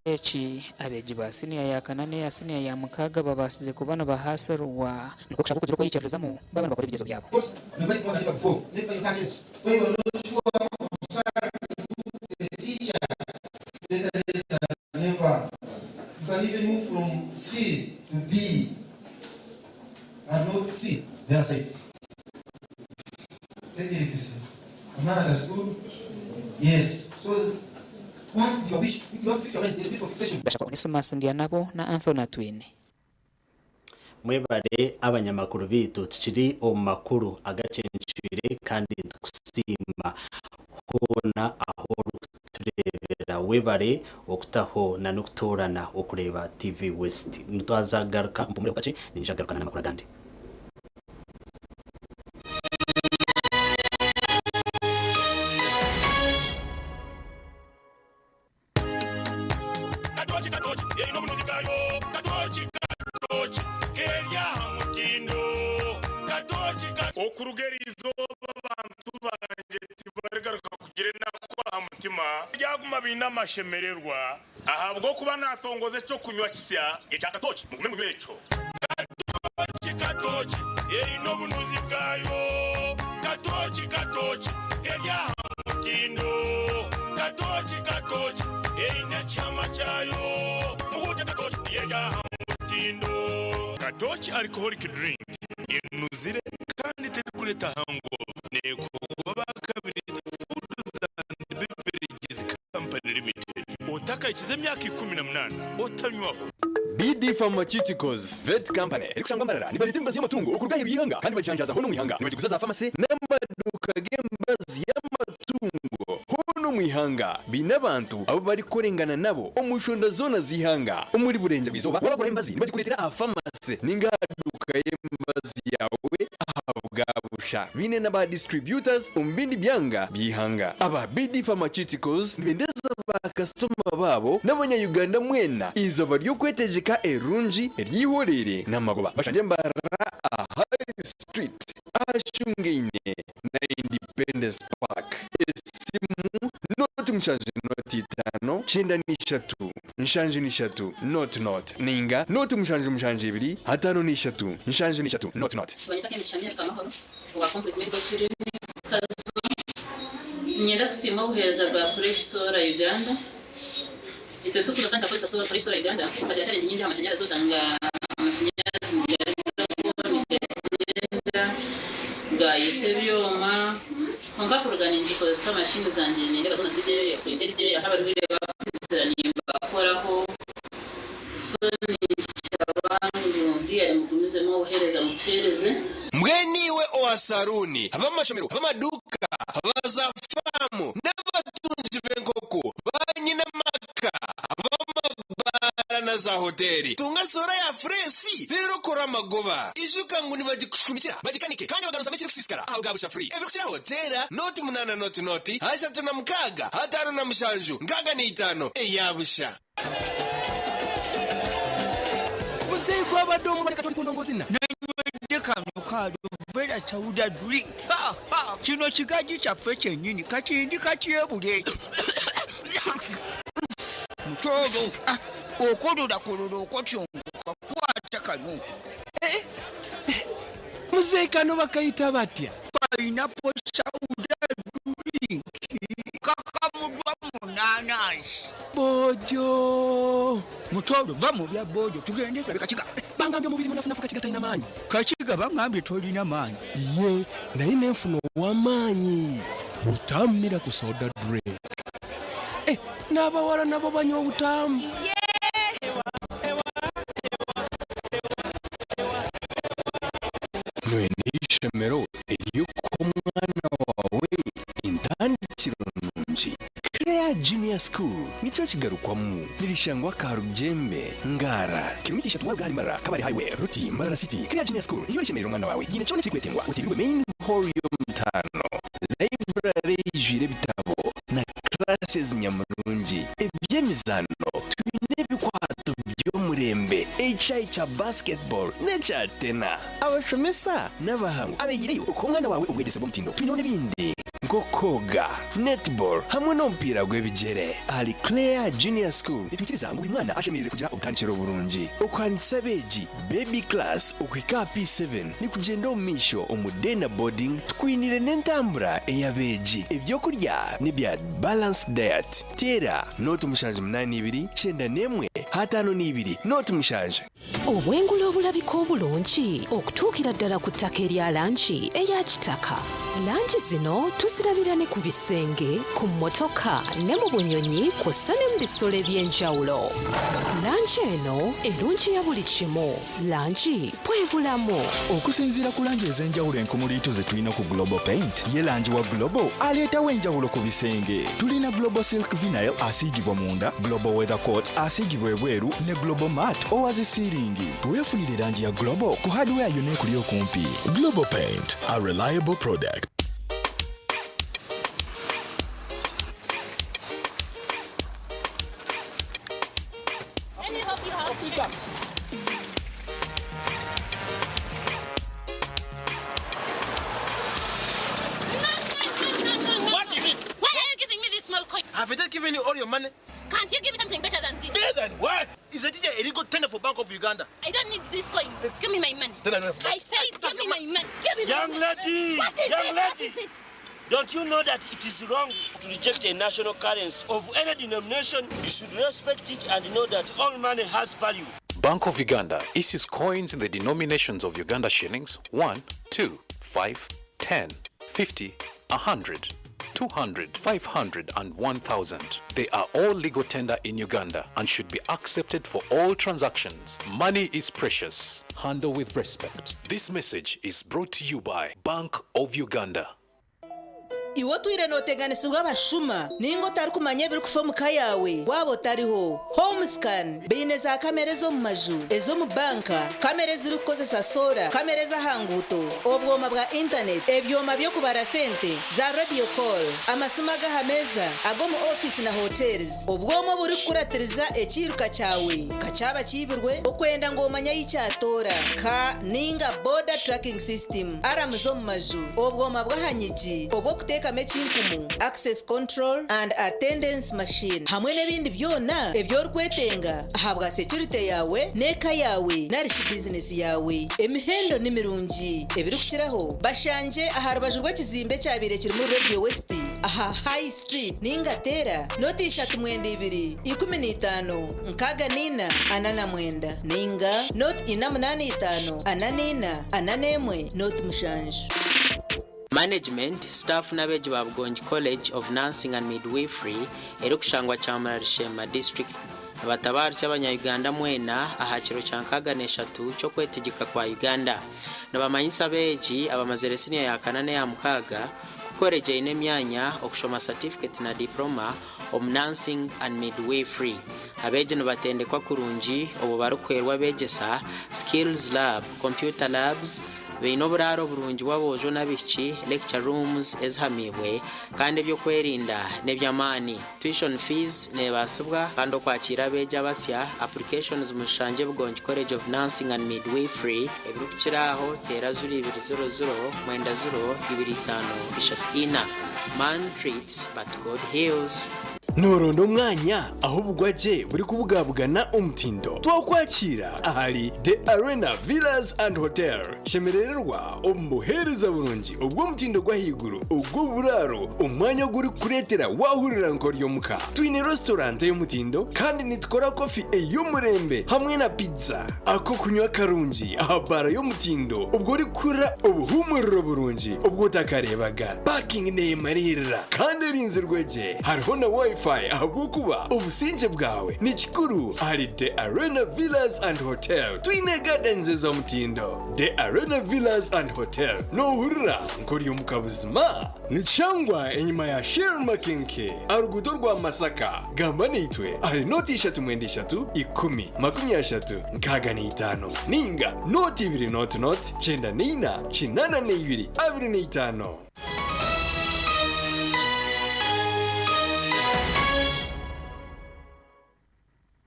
Echi abeji basiniya ya kanane ya siniya ya mukaga babasize kubana bahaserwa nuko kushaka kugira ko yicyarezamo babana bakora ibigezo byabo. Never. You can even move from C to B and not C. They are safe. Let me listen. I'm not understood. Yes. So once you wish, you have to fix your mind. There's a bit of fixation. Bashaka Onesimus Ndianabo na Anthony Twine. Mwebare abanyamakuru bitu tukiri omakuru agacencwire kandi kusima hona aho turebera webare okutaho na noktorana okureba TV West nitwazagaruka mpumure kace nijagarukana n'amakuru agandi. Okurugerizo abantu banje tibaragaruka kugire nakwa mutima byaguma binamashemererwa ahabwo kuba natongoze cyo kunywa kisya ecyakatoki mugume mubecho katoki no bunuzi bwayo katoki kerya mutindo katoki ne chama chayo muhuje katoki yerya mutindo katoki alcoholic drink inuzire kandi tekuleta hango neko wabakabiri Foods and Beverages Company Limited otaka ikize myaka 18 otanywaho BD Pharmaceuticals Vet Company ikushangambara ni baritimba y'amatungo ukurgaye bihanga kandi bajanjaza hono mwihanga nibagikuza za pharmacy n'amaduka gembazi y'amatungo hono mwihanga binabantu abo bari korengana nabo omushonda zona zihanga omuri burenge bizoba wabagura embazi nibagikuletera a pharmacy ninga duka embazi yawe ahabwa busha bine n'aba distributors umbindi byanga bihanga aba BD Pharmaceuticals bendeza ba customer babo n'abanyayuganda mwena izo baryo kwetegeka erunji eryihorere n'amagoba bashanje mbara High Street ashungeine na Independence Park esimu noti mshanje noti 5 chenda ni shatu nshanje ni shatu not ninga noti mshanje ibiri hatano ni shatu nshanje ni shatu not banyitake mishamira kamahoro uga complete medical clinic nyenda kusima ubuheza bwa fresh solar Uganda ite tukutanga kwesa solar fresh solar Uganda baje challenge nyingi amashanyarazi usanga amashanyarazi ga isebyoma onga kurugana injiko za machine zanje nende bazona zije kwenderije yakaba bire bakiziranye bakoraho soni cyabantu ndiye mugunyuzemo uhereza mutereze mweniwe oasaruni abamashomero abamaduka abazafamu n'abatunzi b'enkoko banyina maka abamabara na za hoteli tunga sora ya fresi rero kora amagoba ijuka ngo nibagikushumikira bagikanike kandi bagarusa mekiri kusisikara aho gabusha free ebikira hotela noti munana noti hasha tuna mkaga hatano na mshanju ngaga ni 5 eyabusha Muzee kwa badomo bareka tuli kundongozi na kano vera chauda drink kino kigaji kyaffe kyennyini kati katyebule mutozo okodola okotyongoka kwata kano Muzee kano bakayita batya pineapple chauda drink kakamudwa munanasi bojo mutozo va mu bya bojo tugende tulabe kakiga bangambye mubiri munafunafu kakiga talina maanyi kakiga bangambye tolina maanyi iye naye nenfuno w'amaanyi utamira ku soda drink n'abawala nabo banywa obutamu nwe n'ishomero ery'okumwana wawe intandikiro nungi Claire Junior School nicho kigarukwamu nirishangwa Karujembe Ngara kilomitisha tuwa gari mara kabari highway ruti Mara City Claire Junior School iyo ishemero umwana wawe yine cyone kikwetengwa utibirwe main hall yo mutano library jire bitabo na classes nyamurungi ebyemizano twine bikwato by'omurembe echayi cha basketball necha tena abashomesa n'abahangu abeyireyo uko umwana wawe ugwegese bomutindo twinone bindi ngo koga netball hamwe n'ompira gw'ebigere ali Claire Junior School nitwikiriza ngo umwana ashemerere kugira ubutandikiro burungi okwanditsa beji baby class okwika P7 ni kugenda omisho omudena boarding twinire n'entambura eyabeji ebyokurya n'ebya balanced diet tera note mushanje 82 chenda nemwe hatano n'ibiri note mushanje obwengula obulabiko obulungi okutuukira ddala ku ttaka erya lanchi eya kitaka lanchi zino tuzirabira ne ku bisenge ku mmotoka ne mu bunyonyi kw'ossa ne mu bisolo eby'enjawulo lanchi eno erungi ya buli kimu lanchi bwebulamu okusinziira ku langi ez'enjawulo enkumuliitu ze tulina ku Global Paint ye langi wa Global aleetawo enjawulo ku bisenge tulina Global Silk Vinyl asiigibwa munda Global Weather Coat asiigibwa ebweru ne Global Matte owazisiiringi weefunire langi ya Global ku hardware yonna ekuli okumpi. Global Paint, a reliable product. What is it? Why are you giving me these small coins? Have I not given you all your money? Can't you give me something better than this? Better than what? Is it a illegal tender for Bank of Uganda? I don't need these coins. Give me my money. Then I don't have I said give me my money. Give me Young my money. lady, What is young it? lady. What is it? Don't you know that it is wrong to reject a national currency of any denomination? You should respect it and know that all money has value. Bank of Uganda issues coins in the denominations of Uganda shillings 1, 2, 5, 10, 50, 100, 200, 500 and 1,000. They are all legal tender in Uganda and should be accepted for all transactions. Money is precious. Handle with respect. This message is brought to you by Bank of Uganda. iwo twire noteganisibwa abashuma ningo tari kumanya ebiri kufa muka yawe wabo tariho home scan bine za kamera zo mu maju ezo mu banka kamera ziri kukozesa sora kamera z'ahanguto obwoma bwa internet ebyoma byo kubara sente za radio call amasima gahameza ago mu office na hotels obwoma buri kuratiriza ekiruka cyawe kacaba kibirwe okwenda ngo manya y'icyatora ka ninga border tracking system aramuzo mu maju obwoma bwahanyiki obwo kuteka mekinkumu access control and attendance machine hamwe n'ebindi byona ebyo rwetenga ahabwa security yawe neka yawe narishi business yawe emihendo nimirungi ebiri kukiraho bashanje aharubaju rw'ekizimbe cyabire kiri muri Radio West aha High Street ningatera notisha tumwende 215 nkaga nina anana mwenda ninga not ina 85 ananina ananemwe not mushanju. Management staff n'abeji ba Bugonji College of Nursing and Midwifery eri kushangwa cyamara Rishema district abatabari cy'abanya-Uganda mwena ahakiro cyankaga neshatu cyo kwetegeka kwa Uganda nabamanyisa beji abamazere senior ya kanane ya mukaga kukoreje ine myanya okushoma certificate na diploma of nursing and midwifery abeje nobatendekwa kurungi obo barukwerwa begesa skills lab computer labs Binoburaro burungi wabojo nabichi lecture rooms ezhamibwe kandi byo kwerinda nebyamani tuition fees nebasubwa kandi kwakira beja basya applications mushanje Bugonji College of Nursing and Midwifery ebirukiraho tera zuri 200 mwenda 025 man treats but God heals. Norondo mwanya aho bugwaje buri kubugabugana umutindo twakwakira ahari The Arena Villas and Hotel shemererwa omuhereza burungi ubwo mutindo gwa higuru ubwo buraro umwanya guri kuretera wahurira nkoryo muka twine restaurant y'umutindo kandi nitkora coffee ey'umurembe hamwe na pizza ako kunywa karungi ahabara y'umutindo ubwo uri kura ubuhumuriro burungi ubwo takarebaga parking nemarira kandi rinze rweje hariho na wifi ahabukuba obusinje bwawe ni kikuru hari The Arena Villas and Hotel twine gardens za mutindo The Arena Villas and Hotel no hurra nkoriyo mukabuzima ni cyangwa enyuma ya Shell Makenke aruguto rwa Masaka gamba nitwe ari noti 3 10 nkaga ni 5 ninga noti 2 not chenda nina chinana ne 2 abiri ni 5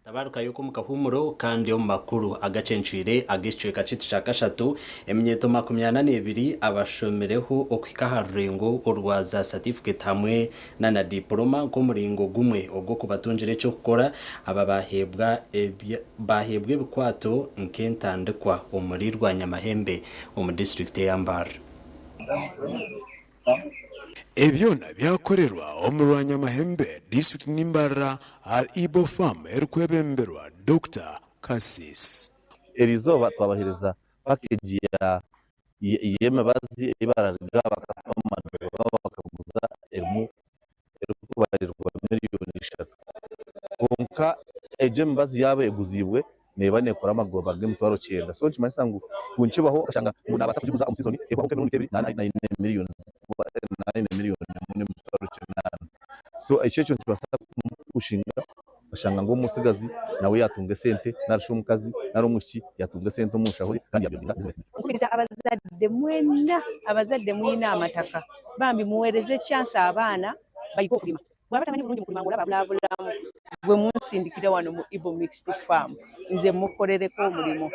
tabaruka yuko mukahumuro kandi yo makuru agacencwire agicwe kacitu cakashatu eminyeto 22 abashomereho okwikaharengo urwaza certificate hamwe na diploma ko muringo gumwe obwo kubatunjire cyo gukora aba bahebwe bikwato nkentandekwa umurirwa Nyamahembe mu district ya Mbara. Ebyona byakorerwa omurwa Nyamahembe district Nimbara al Ibo Farm erikwebemberwa Dr. Cassis. Erizoba twabahereza package ya yemabazi ibaraga bakaguza emu erikubarirwa miliyoni 3 konka ejembazi yabe eguzibwe nebane kora amagoba gemtwaro 9 so chimasa ngo kunchibaho ashanga unabasa kujuguza umusizoni eko ke miliyoni 9 miliyoni so ichecho twasa kushinga ashanga ngo musigazi nawe yatunge sente narusha umukazi narumushi yatunge sente umushaho kandi yabinda business kumiriza abazadde mwina amataka bambi muwereze chance abana bayiko kulima bwabatamanyi bulungi mukulima ngolaba bulabulamu bwe munsindikira wano mu Ibo Mixed Farm nze mukorereko omulimo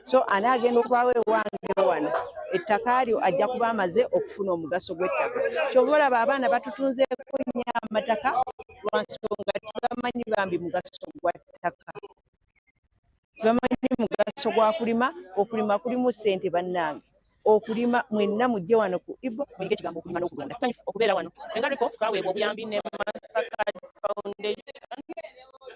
so anagenda okwawe wange wano ettakaalyo ajja kuba amaze okufuna omugaso gw'ettaka kyobola abaana batutunze kunya amataka lwansonga tubamanyi bambi mugaso gwa ttaka tubamanyi mugaso gwa kulima okulima kulimu ssente bannange okulima mwenna mujje wano ku Ibo bige kigambo okulima n'okulunda okubeera wano engaliko twaweebwa obuyambi ne Mastercard Foundation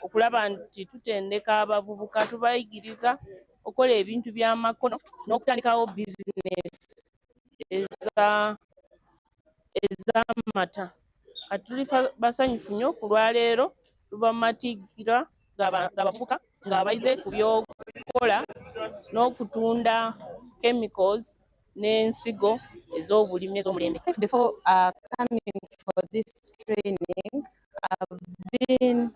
okulaba nti tutendeka abavubuka tubayigiriza okola ebintu by'amakono n'okutandikawo bizinesi ez'amata katuli basanyufu nnyo ku lwaleero tubamatigira ng'abavubuka ng'abayize ku by'okukola n'okutunda chemicals n'ensigo ez'obulimi ez'omulembe. Before coming for this training, I've been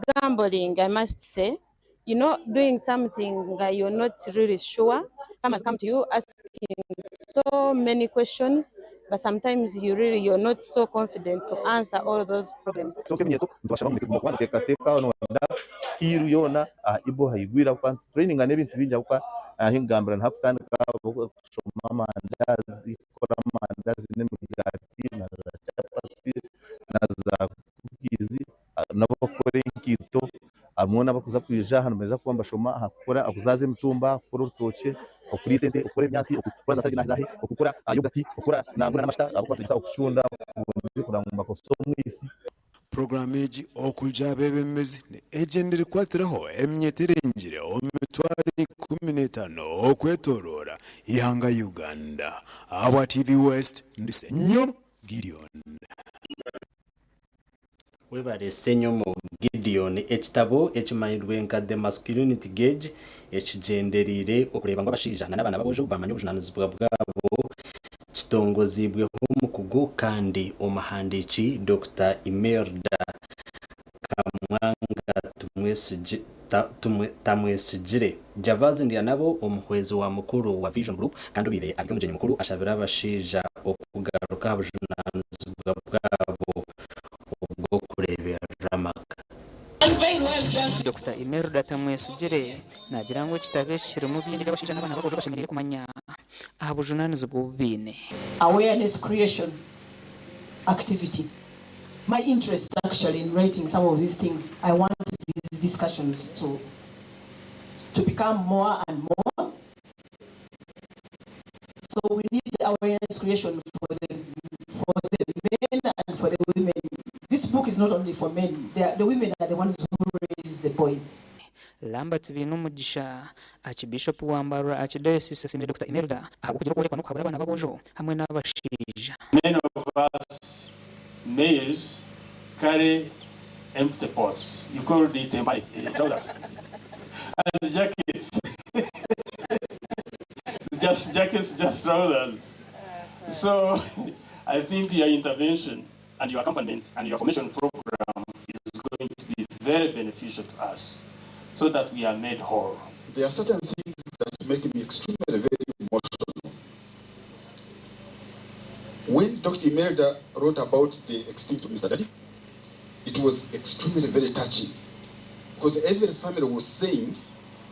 gambling, I must say. You know, doing something you're not really sure. Farmers come to you asking so many questions, but sometimes you're not so confident to answer all those problems. So ntwashaba muri kumukwana teka no skill yona ibo hayigwira kwa training ane bintu bijya kwa ahingambira ntafutana kushoma amandazi kora amandazi n'imigati na chapati na za cookies n'abakore inkito amona bakuza kwija hano meza kwamba shoma hakora akuzaze mitumba kora urutoke okuri sente okore byasi okura za sarina zahe okukora yogati okura nangura n'amashita abakwatsa okucunda kurangumba ko so mwisi Programme eji okulja abebembezi ne egendere kwatiraho emyeterengire omitwari 15 okwetorora ihanga Uganda. Awa TV West ndise nyo Gideon. Webale senyo mu Gideon ekitabo ekimanyirwe nka The Masculinity Gauge ekigenderire okureba ngo abashija n'abana babojo bamanya ubujunanizibwa bwabo kitongozibweho mu kugu kandi omuhandiki Dr. Imelda Kamwanga tumwesijire Javazi ndiya nabo omuhwezi wa mukuru wa Vision Group kandi ubire ari umujeni mukuru ashabira abashija okugaruka abujunanizibwa bwabo ubwo kurebera amaka. Dr. Imelda Tamwesijire nagira ngo kitabeshire mu byinshi by'abashija n'abana babojo bashemereye kumanya abujunanizibwa bubine. Awareness creation activities. My interest actually in writing some of these things. I want these discussions to become more and more. So we need awareness creation for the men and for the women. This book is not only for men. The women are the ones who raise the boys. Lambert Binumugisha Archbishop w'Ambara Archdiocese Simile Dr. Imelda akugira ko no kwabura abana babojo hamwe n'abashija. Many of us males carry empty pots. You call it trousers and jackets. Just jackets, just trousers. So I think your intervention and your accompaniment and your formation program is going to be very beneficial to us, so that we are made whole. There are certain things that make me extremely very emotional. When Dr. Imelda wrote about the extinct of Mr. Daddy, it was extremely very touching, because every family was saying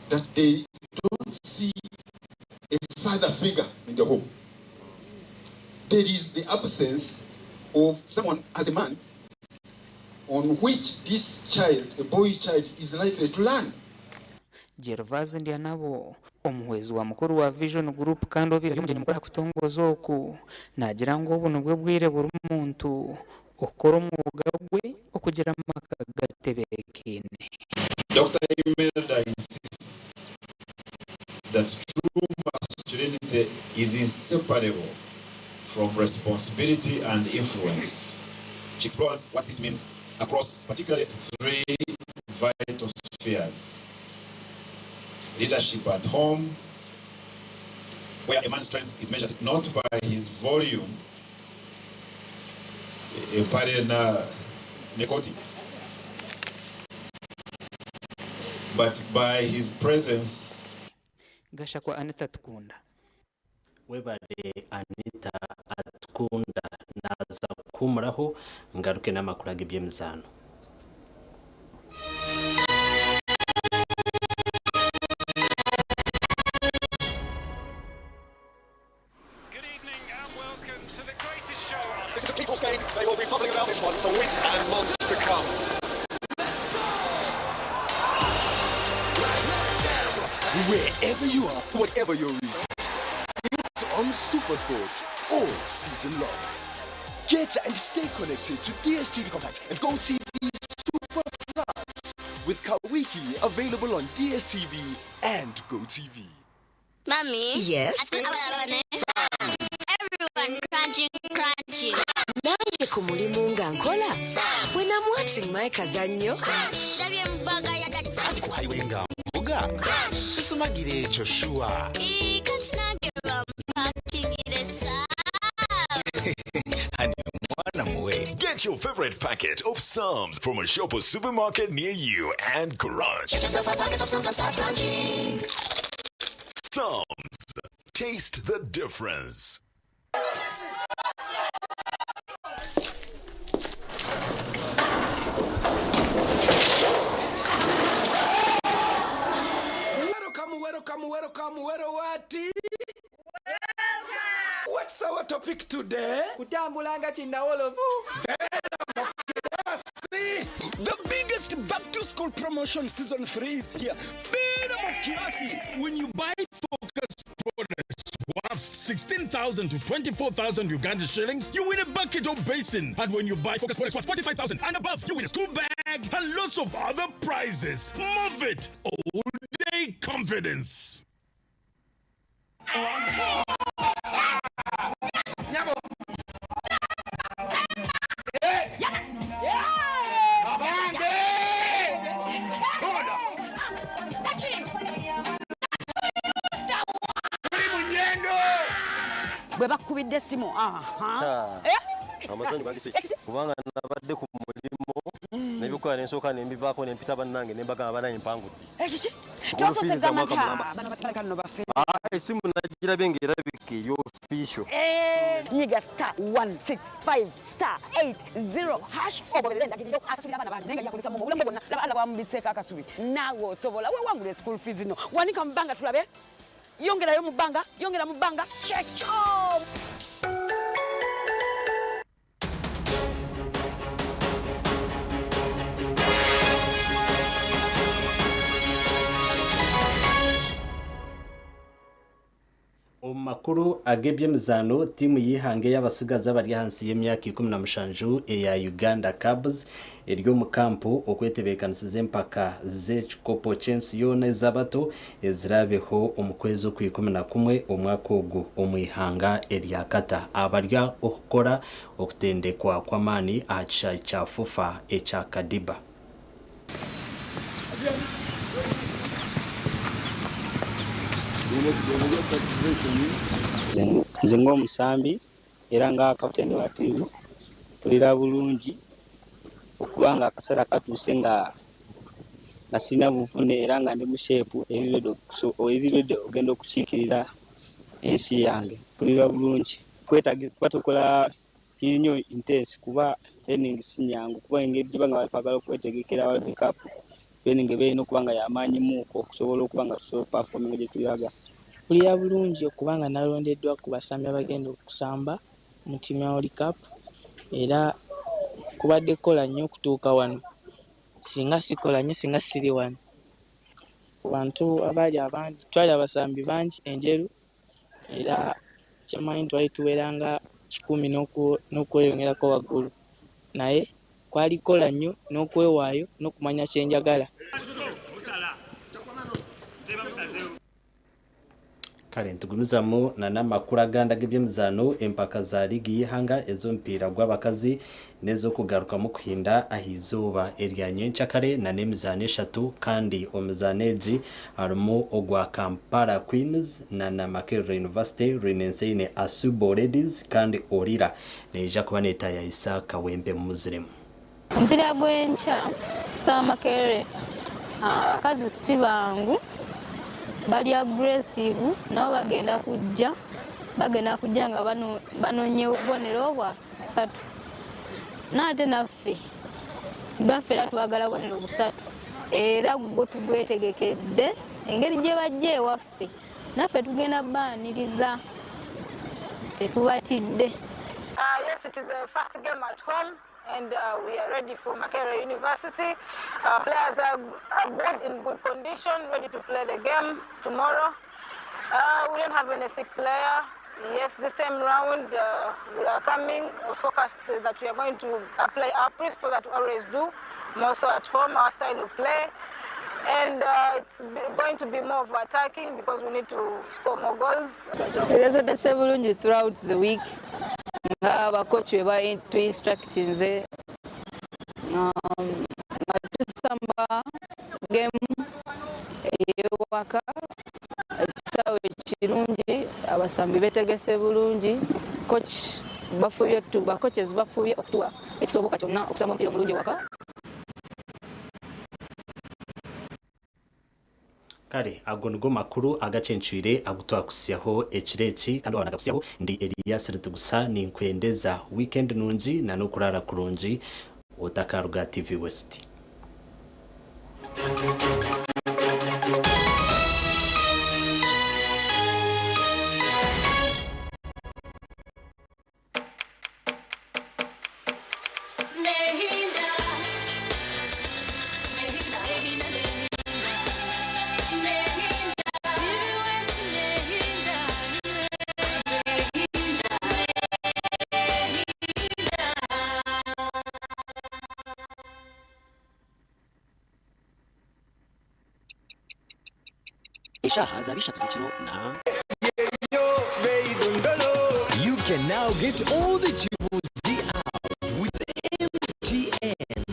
that they don't see a father figure in the home. There is the absence of someone as a man on which this child, a boy child, is likely to learn. Gervaze ndiya nabo omuhwezi wa mukuru wa Vision Group kandi obire y'umujeni mukuru akutongoza oku nagira ngo ubuno bwe bwire buri muntu okora umwuga gwe okugira amaka gatebekine. Dr. Imelda insists that true masculinity is inseparable from responsibility and influence. She explores what this means across particularly 3 vital spheres. Leadership at home, where a man's strength is measured not by his volume, but by his presence. Gasha kwa Anita Tukunda. Webale Anita Atukunda naza kumuraho ngaruke n'amakuru ag'ibyemizano. They will be bubbling about this one for weeks and months to come. Wherever you are, whatever your reason, it's on SuperSport all season long. Get and stay connected to DSTV Compact and GoTV Super Plus with Kawiki available on DSTV and GoTV. Mommy? Yes? Everyone crunching. Nange ku mulimu nga nkola. When I'm watching my kazanyo. Ndabye mbaga ya tati. Kuhaiwe nga mboga. Sisumagire ekyo shuwa. Kansinage Get your favorite packet of Psalms from a shop or supermarket near you and crunch. Get yourself a packet of Psalms and start crunching. Psalms. Taste the difference. Welcome, what's our topic today? The biggest back to school promotion season 3 is here. When you buy Focus products worth 16,000 to 24,000 Uganda shillings, you win a bucket or basin. And when you buy Focus products worth 45,000 and above, you win a school bag and lots of other prizes. Move it! All day confidence. Bwe bakubidde essimu amasanyu bagise kubanga nabadde ku mulimo nebikola nensooka nembivaako nempita bannange nembagamba banaye empangudde essimu nagirabye ngaerabika eryofisho nyiga star 165 star 80 hash ogoberera endagiriro asasubira abaana bange naye nga yakozesa mu obulamu bwonna laba bwamubiseeko akasubi naawe osobola wewangula school fees zino wanika mu bbanga tulabe yongerayo mu bbanga yongera mu bbanga kyekyo. Omakuru ag'ebyemizano timu yihange y'abasigaza bari hansi y'emyaka 17 eya Uganda Cubs eryo mu kampu okwetebekanisiza empaka z'ekikopo ky'ensi yona ez'abato ezirabeho omukwezi okw'11 omwaka ogwo omwihanga eryakata abarya okukora okutendekwa kw'amaani aha kishaayi kya FUFA ekya Kadiba. Nze ng'omusambi era nga kapiteni wa ttiimu mpulira bulungi okubanga akaseera katuuse nga sina buvune era nga ndi mu sheepu ebiredde ogenda okukiikirira ensi yange. Mpulira bulungi kuba tukola kirinyo intense kuba training si nyangu kuba engeri gye banga bali kwagala okwetegekera World Cup training ebeerina okuba nga y'amaanyi muuko okusobola okuba nga tusobola performing gye tulaga. Mpulira bulungi okubanga nalondeddwa ku basambi abagenda okusamba mu ttiimu ya World Cup era kubadde kola nnyo okutuuka wano singa sikola nnyo singa siri wano bantu abaali abangi twali abasambi bangi enjeru era kyamanyi twali tuweranga 10 n'okweyongerako waggulu naye kwali kola nnyo n'okwewaayo n'okumanya kyenjagala. Kale ntugumizamu n'amakuru aganda g'ebyemizano empaka za ligi y'ihanga ez'omupiira gw'abakazi n'ez'okugaruka mu kuhinda ahizooba erya nyenkyakare na n'emizaano 3 kandi omuzaano egi harimu ogwa Kampala Queens na Makerere University Renenseine Asubo Ladies kandi Orira neija kuba neetaya Isaka Wembe muziremu. Omupiira gw'enkya Makerere abakazi si bangu bali aggressive nabo bagenda kujja nga banonye obubonero bwa 3 nate naffe era twagala bubonero 3 era gwo tugwetegekedde engeri gye bajja ewaffe naffe tugenda baaniriza tetubatidde. Yes, it is the first game at home and we are ready for Makerere University. Players are good, in good condition, ready to play the game tomorrow. We don't have any sick player. Yes, this time round we are coming focused that we are going to apply our principle that we always do, more so at home, our style of play. And it's going to be more of attacking because we need to score more goals. Throughout the week, our coach will to instruct in the game waka sawe kirungi abasambi betegese bulungi coach bafubye tuba coaches bafubye okutuwa ekisoboka kyonna okusamba omupiira omulungi waka. Kale ago nigo makuru agacencwire agutwakusyaho ekireki kandi wana gakusyaho ndi Elias Rutugusa ni nkwendeza weekend nungi na no kurara kurungi otakaruga TV West. You can now get all the juicy out with MTN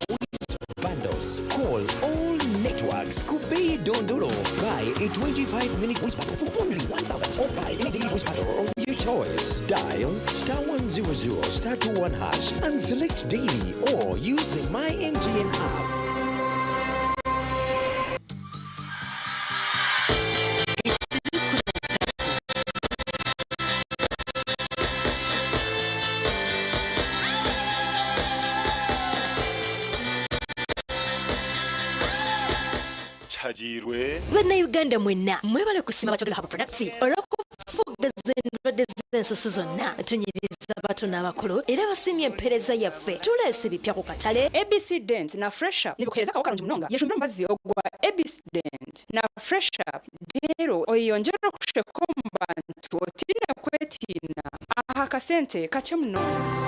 voice bundles. Call all networks. Kubei Dondolo. Buy a 25-minute voice bundle for only 1,000 or buy any daily voice bundle of your choice. Dial *100 *21 hash and select daily or use the My MTN app. Bannayuganda mwenna mwebale kusima Bachogera Hub Products olw'okufugaza endwadde z'ensusu zonna tunyiriza abato n'abakulu era basimye empeereza yaffe tuleese ebipya ku katale. ABC Dent na Fresh Up nibukeereza kawakalungi munonga yeshumbira omubazi ogwa ABC Dent na Fresh Up leero oyonjera okusheka omu bantu otiine kwetiina aha kasente kakye munonga.